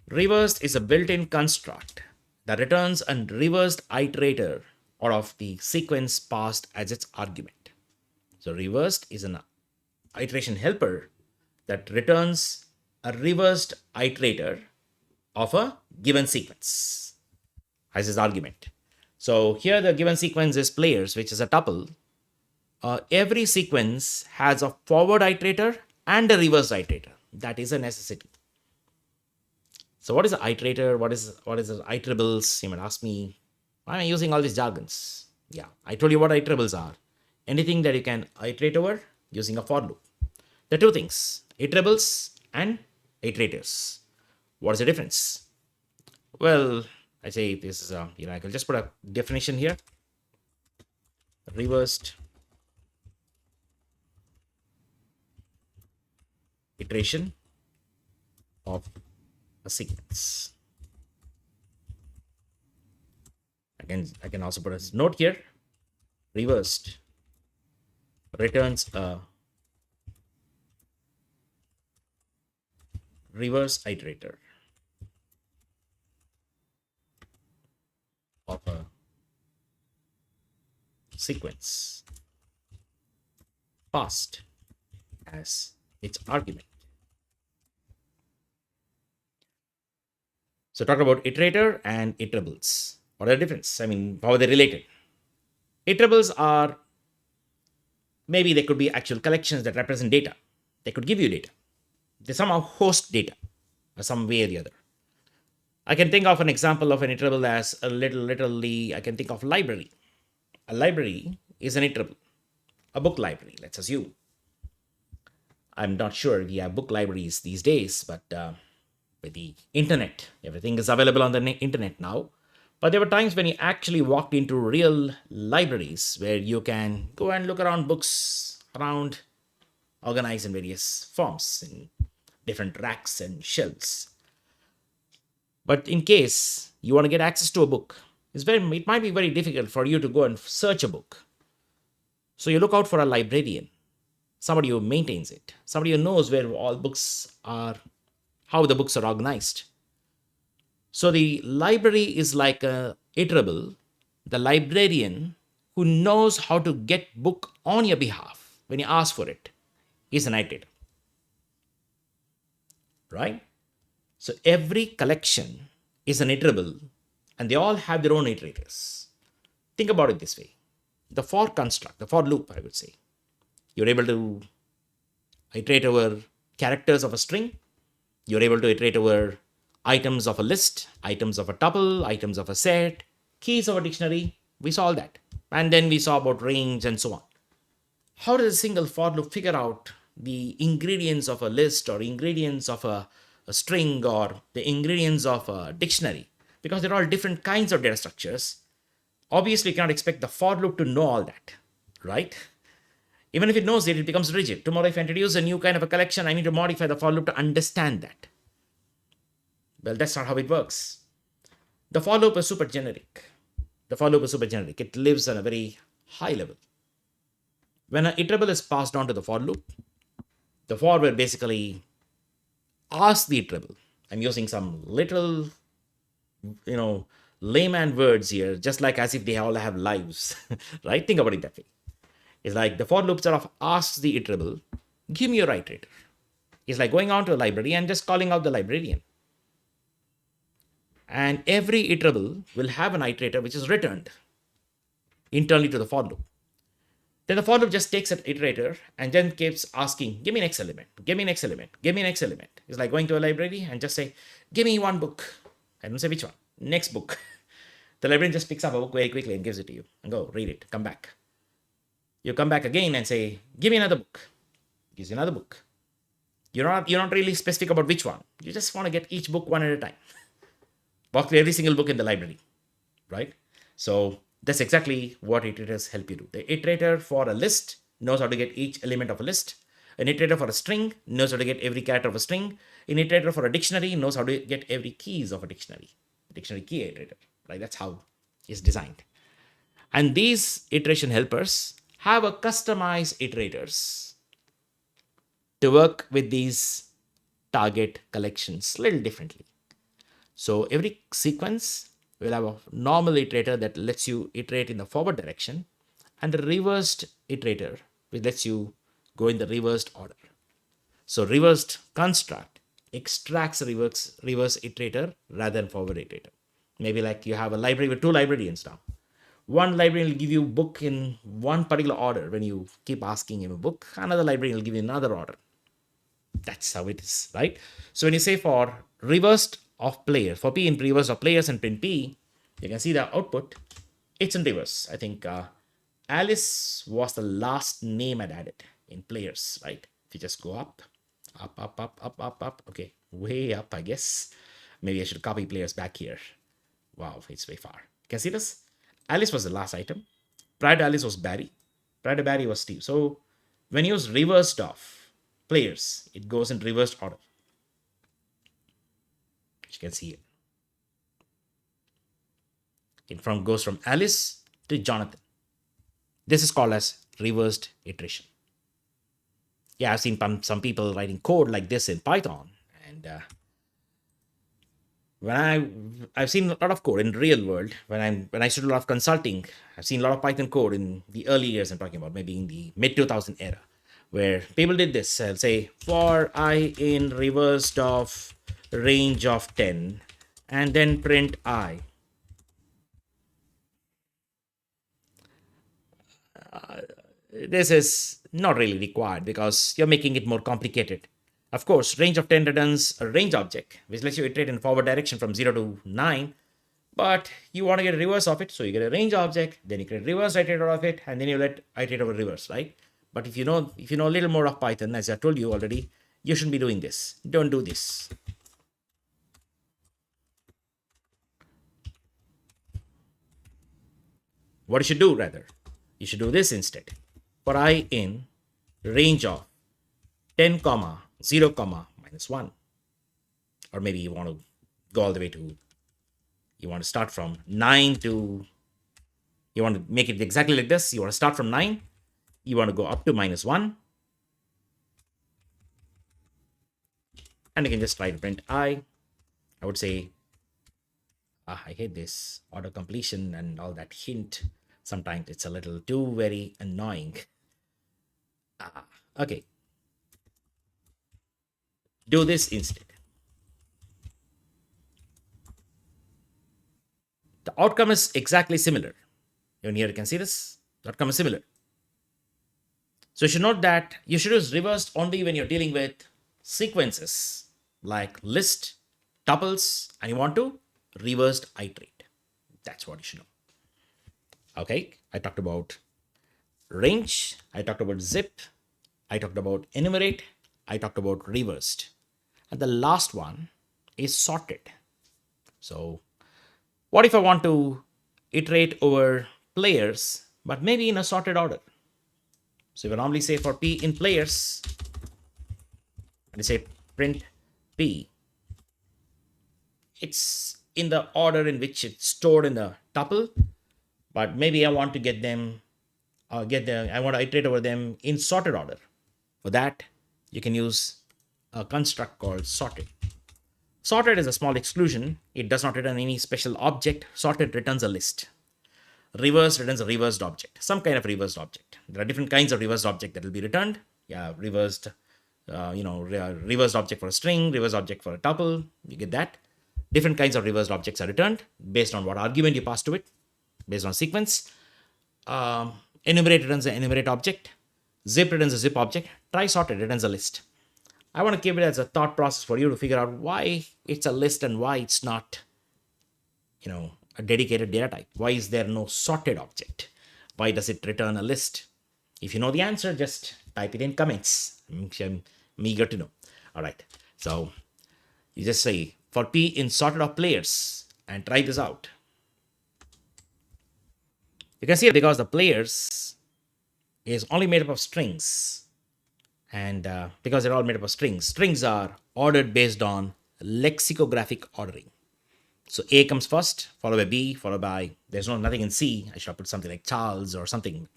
Reversed is a built-in construct that returns a reversed iterator out of the sequence passed as its argument. So reversed is an iteration helper that returns a reversed iterator of a given sequence as its argument. So here the given sequence is players, which is a tuple. Every sequence has a forward iterator and a reverse iterator. That is a necessity. So what is an iterator? What is the iterables? You might ask me, why am I using all these jargons? Yeah, I told you what iterables are. Anything that you can iterate over using a for loop. There are two things, iterables and iterators. What is the difference? Well, I say this is I can just put a definition here. Reversed iteration of a sequence. I can also put a note here. Reversed returns a reverse iterator of a sequence passed as its argument. So talk about iterator and iterables. What are the difference? I mean, how are they related? Iterables are, maybe they could be actual collections that represent data. They could give you data. They somehow host data or some way or the other. I can think of an example of an iterable as literally, I can think of library. A library is an iterable, a book library, let's assume. I'm not sure we have book libraries these days, but with the internet, everything is available on the internet now. But there were times when you actually walked into real libraries where you can go and look around books around organized in various forms in different racks and shelves. But in case you want to get access to a book, it might be very difficult for you to go and search a book. So you look out for a librarian, somebody who maintains it, somebody who knows where all books are, how the books are organized. So the library is like a iterable, the librarian who knows how to get book on your behalf when you ask for it is an iterator. Right? So every collection is an iterable and they all have their own iterators. Think about it this way. The for construct, the for loop, I would say. You're able to iterate over characters of a string. You're able to iterate over items of a list, items of a tuple, items of a set, keys of a dictionary. We saw all that. And then we saw about range and so on. How does a single for loop figure out the ingredients of a list or ingredients of a string or the ingredients of a dictionary? Because they're all different kinds of data structures. Obviously, you cannot expect the for loop to know all that, right? Even if it knows it, it becomes rigid. Tomorrow, if I introduce a new kind of a collection, I need to modify the for loop to understand that. Well, that's not how it works. The for loop is super generic. It lives on a very high level. When an iterable is passed on to the for loop, the for will basically ask the iterable. I'm using some literal, layman words here, just like as if they all have lives, right? Think about it that way. It's like the for loop sort of asks the iterable, give me your iterator. It's like going out to a library and just calling out the librarian. And every iterable will have an iterator which is returned internally to the for loop. Then the for loop just takes an iterator and then keeps asking, give me next element, give me next element, give me next element. It's like going to a library and just say, give me one book. I don't say which one, next book. The librarian just picks up a book very quickly and gives it to you and go read it, come back. You come back again and say, give me another book. gives you another book. You're not really specific about which one. You just want to get each book one at a time. Walk through every single book in the library, right? So that's exactly what iterators help you do. The iterator for a list knows how to get each element of a list. An iterator for a string knows how to get every character of a string. An iterator for a dictionary knows how to get every keys of a dictionary. Dictionary key iterator, right? That's how it's designed. And these iteration helpers have a customized iterators to work with these target collections a little differently. So every sequence will have a normal iterator that lets you iterate in the forward direction, and a reversed iterator which lets you go in the reversed order. So reversed construct extracts a reverse iterator rather than forward iterator. Maybe like you have a library with two librarians now. One librarian will give you book in one particular order when you keep asking him a book. Another librarian will give you another order. That's how it is, right? So when you say for reversed of players, for P in reverse of players and print P, you can see the output. It's in reverse. I think Alice was the last name I'd added in players, right? If you just go up, up, up, up, up, up, up. Okay, way up, I guess. Maybe I should copy players back here. Wow, it's way far. You can see this? Alice was the last item. Prior to Alice was Barry. Prior to Barry was Steve. So when you use reversed of players, it goes in reversed order. You can see it. It goes from Alice to Jonathan. This is called as reversed iteration. Yeah, I've seen some people writing code like this in Python, and I've seen a lot of code in the real world. When I used to do a lot of consulting, I've seen a lot of Python code in the early years. I'm talking about maybe in the mid 2000 era, where people did this. I'll say for I in reversed of range of 10, and then print I. This is not really required because you're making it more complicated. Of course, range of 10 returns a range object, which lets you iterate in forward direction from 0 to 9. But you want to get a reverse of it, so you get a range object, then you get a reverse iterator of it, and then you let iterate over reverse, right? But if you know a little more of Python, as I told you already, you shouldn't be doing this. Don't do this. What you should do rather, you should do this instead. For I in range of 10 comma 0 comma minus 1, or maybe you want to go all the way to, you want to start from 9 to, you want to make it exactly like this. You want to start from 9, you want to go up to minus 1, and you can just try to print I would say, I hate this auto completion and all that hint. Sometimes it's a little too very annoying. Okay, do this instead. The outcome is exactly similar. Even here you can see this. The outcome is similar. So you should note that you should use reversed only when you're dealing with sequences like list, tuples, and you want to reversed iterate. That's what you should know. Okay, I talked about range, I talked about zip, I talked about enumerate, I talked about reversed. And the last one is sorted. So what if I want to iterate over players, but maybe in a sorted order? So if I normally say for P in players, and I say print P, it's in the order in which it's stored in the tuple, but maybe I want to get them, I want to iterate over them in sorted order. For that, you can use a construct called sorted. Sorted is a small exclusion. It does not return any special object. Sorted returns a list. Reversed returns a reversed object, some kind of reversed object. There are different kinds of reversed object that will be returned. Yeah, reversed, reversed object for a string, reversed object for a tuple. You get that. Different kinds of reversed objects are returned based on what argument you pass to it, based on sequence. Enumerate returns an enumerate object. Zip returns a zip object. Try sorted returns a list. I want to keep it as a thought process for you to figure out why it's a list and why it's not, a dedicated data type. Why is there no sorted object? Why does it return a list? If you know the answer, just type it in comments. I'm eager to know. All right. So you just say for P in sorted of players and try this out. You can see because the players is only made up of strings, and because they're all made up of strings, strings are ordered based on lexicographic ordering. So A comes first, followed by B, followed by, there's nothing in C. I should have put something like Charles or something.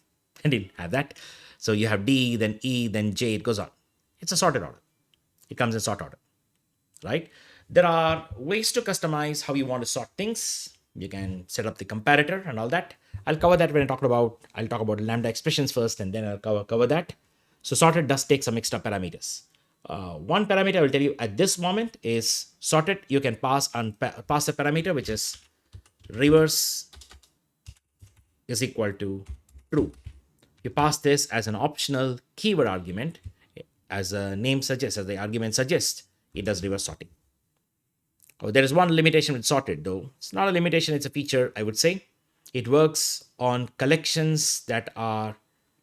I didn't have that. So you have D, then E, then J, it goes on. It's a sorted order. It comes in sort order, right? There are ways to customize how you want to sort things. You can set up the comparator and all that. I'll cover that when I'll talk about lambda expressions first, and then I'll cover that. So sorted does take some extra parameters. One parameter I will tell you at this moment is sorted. You can pass a parameter which is reverse is equal to true. You pass this as an optional keyword argument. As the name suggests, as the argument suggests, it does reverse sorting. Oh, there is one limitation with sorted, though. It's not a limitation, it's a feature, I would say. It works on collections that are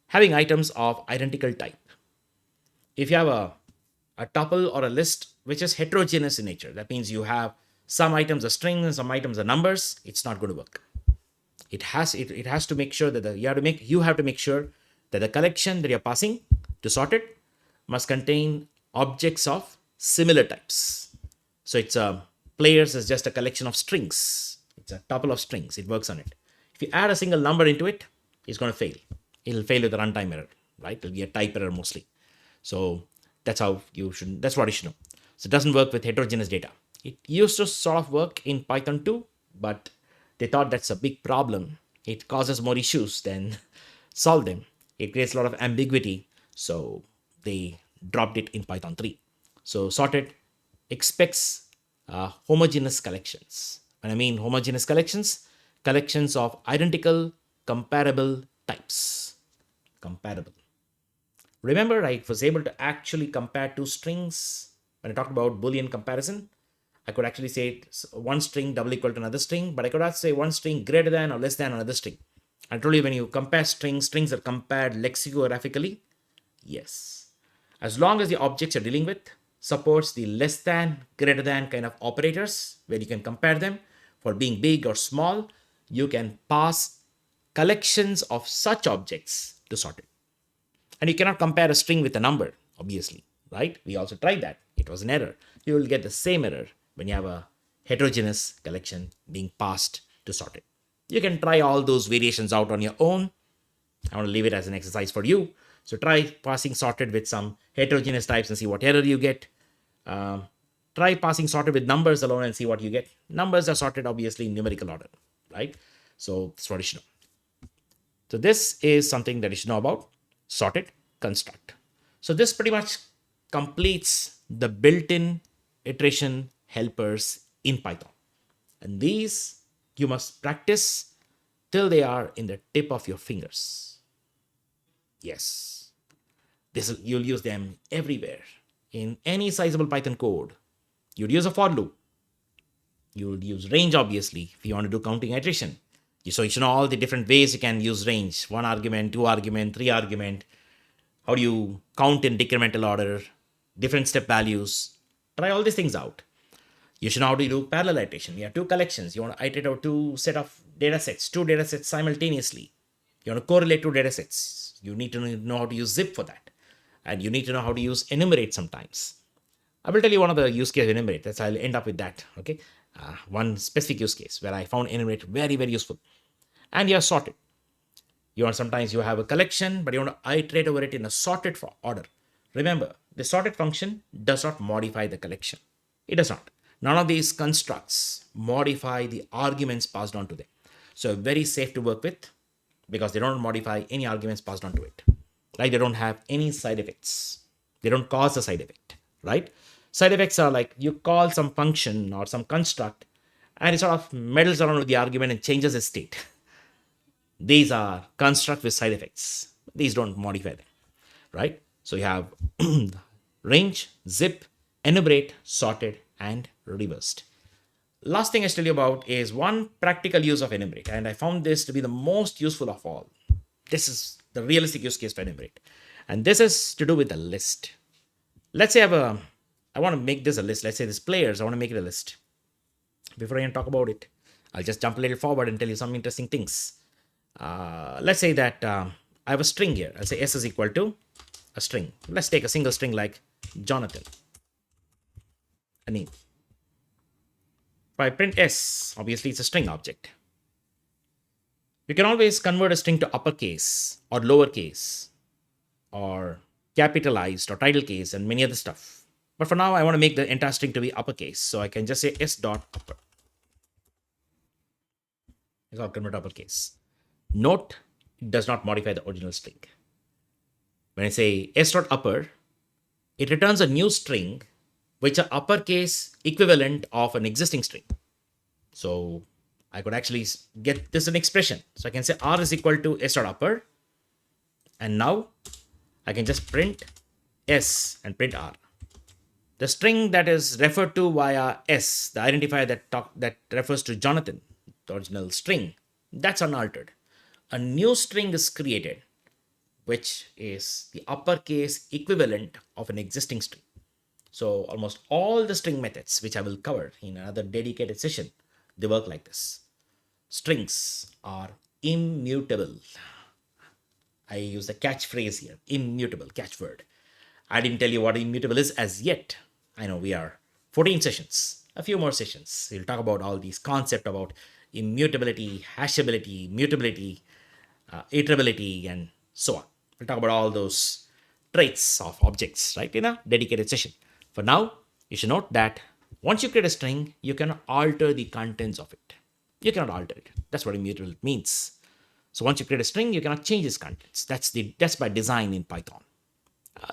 having items of identical type. If you have a tuple or a list which is heterogeneous in nature, that means you have some items are strings and some items are numbers, it's not going to work. It has to make sure that you have to make sure that the collection that you're passing to sort it must contain objects of similar types. So it's a players is just a collection of strings. It's a tuple of strings. It works on it. If you add a single number into it, it's going to fail. It'll fail with a runtime error, right? It'll be a type error mostly. So that's what you should know. So it doesn't work with heterogeneous data. It used to sort of work in Python 2, but they thought that's a big problem. It causes more issues than solve them. It creates a lot of ambiguity. So they dropped it in Python 3. So sorted expects homogeneous collections. When I mean homogeneous collections of identical comparable types. Comparable. Remember, I was able to actually compare two strings when I talked about Boolean comparison. I could actually say one string double equal to another string, but I could also say one string greater than or less than another string. I told you when you compare strings are compared lexicographically. Yes. As long as the objects you're dealing with supports the less than, greater than kind of operators where you can compare them for being big or small, you can pass collections of such objects to sort it. And you cannot compare a string with a number, obviously, right? We also tried that. It was an error. You will get the same error when you have a heterogeneous collection being passed to sort it. You can try all those variations out on your own. I want to leave it as an exercise for you. So try passing sorted with some heterogeneous types and see what error you get. Try passing sorted with numbers alone and see what you get. Numbers are sorted obviously in numerical order, right? So that's what you should know. So this is something that you should know about sorted construct. So this pretty much completes the built-in iteration helpers in Python. And these you must practice till they are in the tip of your fingers. Yes. You'll use them everywhere. In any sizable Python code, you'd use a for loop. You'll use range, obviously, if you want to do counting iteration. So you should know all the different ways you can use range. 1 argument, 2 argument, 3 argument. How do you count in decremental order, different step values. Try all these things out. You should know how to do parallel iteration. You have two collections. You want to iterate out two data sets simultaneously. You want to correlate two data sets. You need to know how to use zip for that. And you need to know how to use enumerate sometimes. I will tell you one of the use case of enumerate. That's I'll end up with that. Okay, one specific use case where I found enumerate very, very useful. And you're sorted. Sometimes you have a collection, but you want to iterate over it in a sorted order. Remember, the sorted function does not modify the collection. It does not. None of these constructs modify the arguments passed on to them. So very safe to work with because they don't modify any arguments passed on to it. Like they don't have any side effects. They don't cause a side effect, right? Side effects are like you call some function or some construct and it sort of meddles around with the argument and changes its state. These are construct with side effects. These don't modify them, right? So you have range, zip, enumerate, sorted, and reversed. Last thing I tell you about is one practical use of enumerate, and I found this to be the most useful of all. This is the realistic use case for enumerate. And this is to do with a list. Let's say I want to make this a list. Let's say this players, I want to make it a list. Before I even talk about it, I'll just jump a little forward and tell you some interesting things. Let's say that I have a string here. I'll say S is equal to a string. Let's take a single string like Jonathan, a name. If I print S, obviously it's a string object. You can always convert a string to uppercase or lowercase or capitalized or title case and many other stuff. But for now, I want to make the entire string to be uppercase. So I can just say S dot upper. It's all convert uppercase. Note, it does not modify the original string. When I say S dot upper, it returns a new string which are uppercase equivalent of an existing string. So I could actually get this an expression. So I can say R is equal to S dot upper. And now I can just print S and print R. The string that is referred to via S, the identifier that refers to Jonathan, the original string, that's unaltered. A new string is created, which is the uppercase equivalent of an existing string. So almost all the string methods, which I will cover in another dedicated session, they work like this. Strings are immutable. I use the catchphrase here, immutable, catchword. I didn't tell you what immutable is as yet. I know we are 14 sessions, a few more sessions. We'll talk about all these concepts about immutability, hashability, mutability, iterability, and so on. We'll talk about all those traits of objects, right, in a dedicated session. For now, you should note that once you create a string, you cannot alter the contents of it. You cannot alter it. That's what immutable means. So once you create a string, you cannot change its contents. That's by design in Python.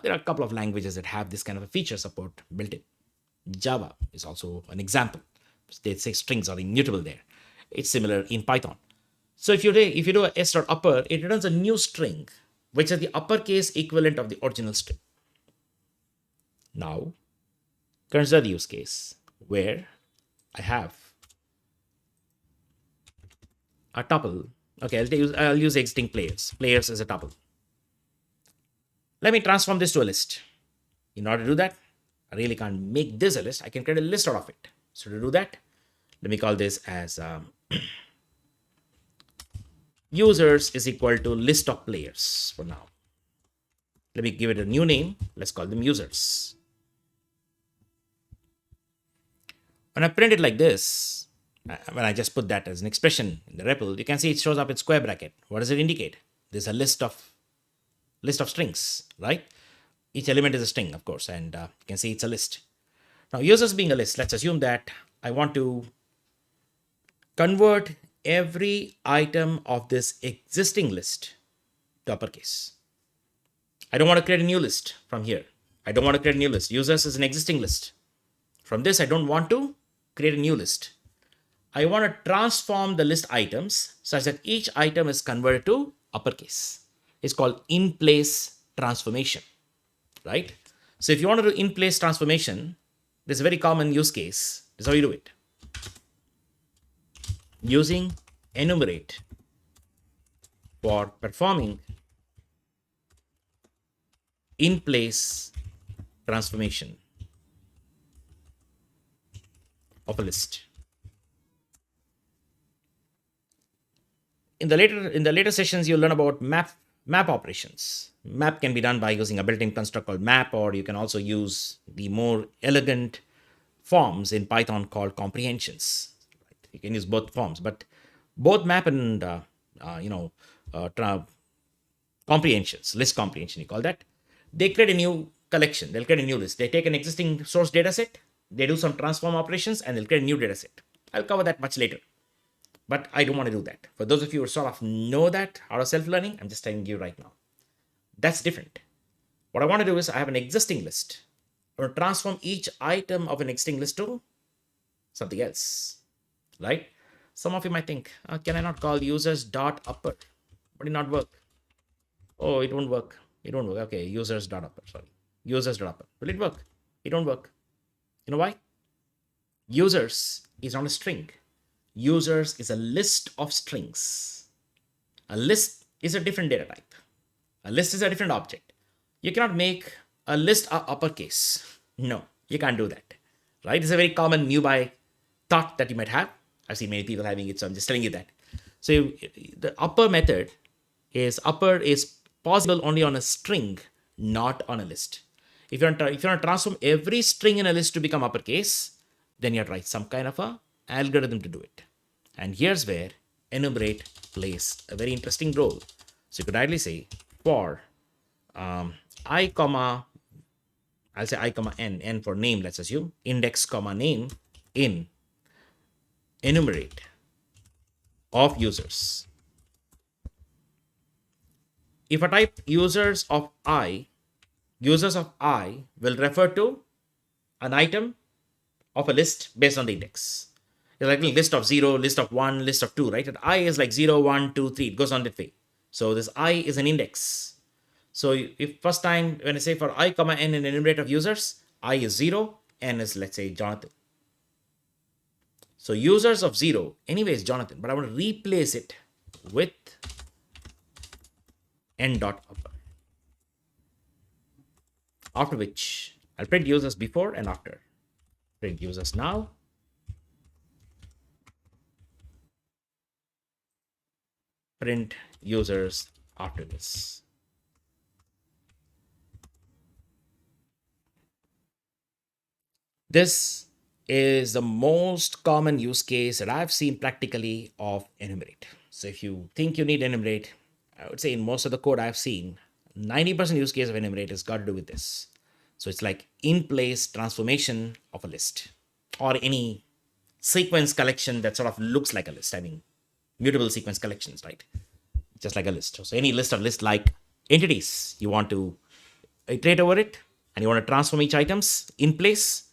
There are a couple of languages that have this kind of a feature support built in. Java is also an example. They say strings are immutable there. It's similar in Python. So if you do a s.upper, it returns a new string, which is the uppercase equivalent of the original string. Now, consider the use case where I have a tuple. Okay, I'll use existing players. Players as a tuple. Let me transform this to a list. In order to do that, I really can't make this a list. I can create a list out of it. So to do that, let me call this as users is equal to list of players for now. Let me give it a new name. Let's call them users. When I print it like this, when I just put that as an expression in the REPL, you can see it shows up in square bracket. What does it indicate? There's a list of strings, right? Each element is a string, of course, and you can see it's a list. Now, users being a list, let's assume that I want to convert every item of this existing list to uppercase. I don't want to create a new list from here. I don't want to create a new list. Users is an existing list. From this, I don't want to create a new list. I want to transform the list items such that each item is converted to uppercase. It's called in-place transformation, right? So if you want to do in-place transformation, there's a very common use case. This is how you do it. Using enumerate for performing in-place transformation of a list. In the later sessions, you'll learn about map operations. Map can be done by using a built-in construct called map, or you can also use the more elegant forms in Python called comprehensions. You can use both forms, but both map and comprehensions, list comprehension, you call that. They create a new collection. They'll create a new list. They take an existing source data set, they do some transform operations, and they'll create a new data set. I'll cover that much later. But I don't want to do that. For those of you who sort of know that out of self-learning, I'm just telling you right now. That's different. What I want to do is I have an existing list. I want to transform each item of an existing list to something else, right? Some of you might think, can I not call users.upper? Would it not work? Oh, it won't work. It won't work. Okay, users.upper, sorry. Users.upper. Will it work? It won't work. You know why? Users is not a string. Users is a list of strings. A list is a different data type. A list is a different object. You cannot make a list uppercase. No, you can't do that. Right? It's a very common nearby thought that you might have. I've seen many people having it, so I'm just telling you that. So the upper method is upper is possible only on a string, not on a list. If you want to transform every string in a list to become uppercase, then you have to write some kind of a algorithm to do it. And here's where enumerate plays a very interesting role. So you could ideally say for I comma, I'll say I comma n for name, let's assume, index comma name in enumerate of users. If I type users of I will refer to an item of a list based on the index. It's like a list of 0, list of 1, list of 2, right? And I is like 0, 1, 2, 3. It goes on that way. So this I is an index. So if first time when I say for I comma n in enumerate of users, I is 0, n is, let's say, Jonathan. So users of 0 anyway is Jonathan, but I want to replace it with n dot upper. After which I'll print users before and after. Print users now. Print users after this. This is the most common use case that I've seen practically of enumerate. So if you think you need enumerate, I would say in most of the code I've seen, 90% use case of enumerate has got to do with this. So it's like in place transformation of a list or any sequence collection that sort of looks like a list. I mean, mutable sequence collections, right? Just like a list. So any list of list like entities, you want to iterate over it and you want to transform each items in place,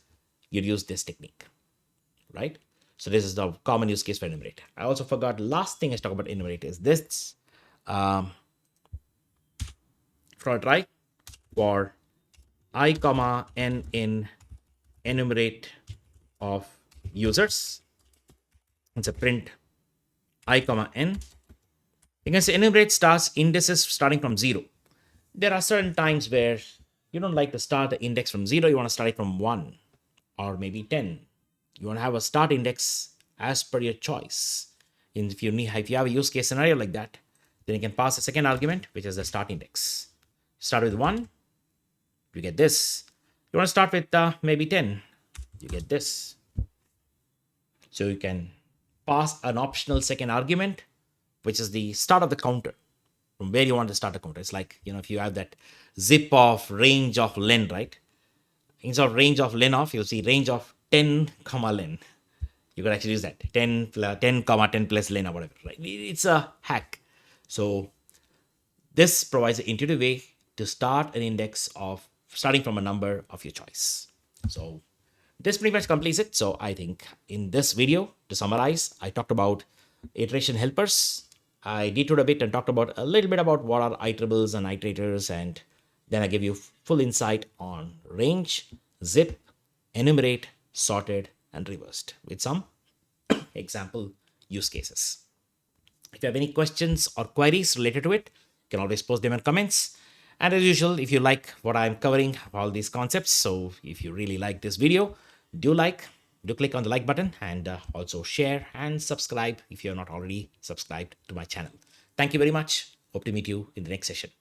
you'd use this technique, right? So this is the common use case for enumerate. I also forgot last thing I talk about enumerate is this. For a try for I comma n in enumerate of users. It's a print I comma n. You can say enumerate starts indices starting from 0. There are certain times where you don't like to start the index from 0. You want to start it from 1 or maybe 10. You want to have a start index as per your choice. And if you have a use case scenario like that, then you can pass a second argument, which is the start index. Start with 1, you get this. You want to start with maybe 10, you get this. So you can pass an optional second argument, which is the start of the counter, from where you want to start the counter. It's like, if you have that zip of range of len, right? Instead of range of len off, you'll see range of 10 comma len. You could actually use that 10 comma 10 plus len or whatever, right? It's a hack. So this provides an intuitive way to start an index of starting from a number of your choice. So this pretty much completes it. So I think in this video, to summarize, I talked about iteration helpers. I detoured a bit and talked about a little bit about what are iterables and iterators, and then I give you full insight on range, zip, enumerate, sorted, and reversed with some example use cases. If you have any questions or queries related to it, you can always post them in comments. And as usual, if you like what I'm covering, all these concepts, so if you really like this video, do click on the like button, and also share and subscribe if you're not already subscribed to my channel. Thank you very much. Hope to meet you in the next session.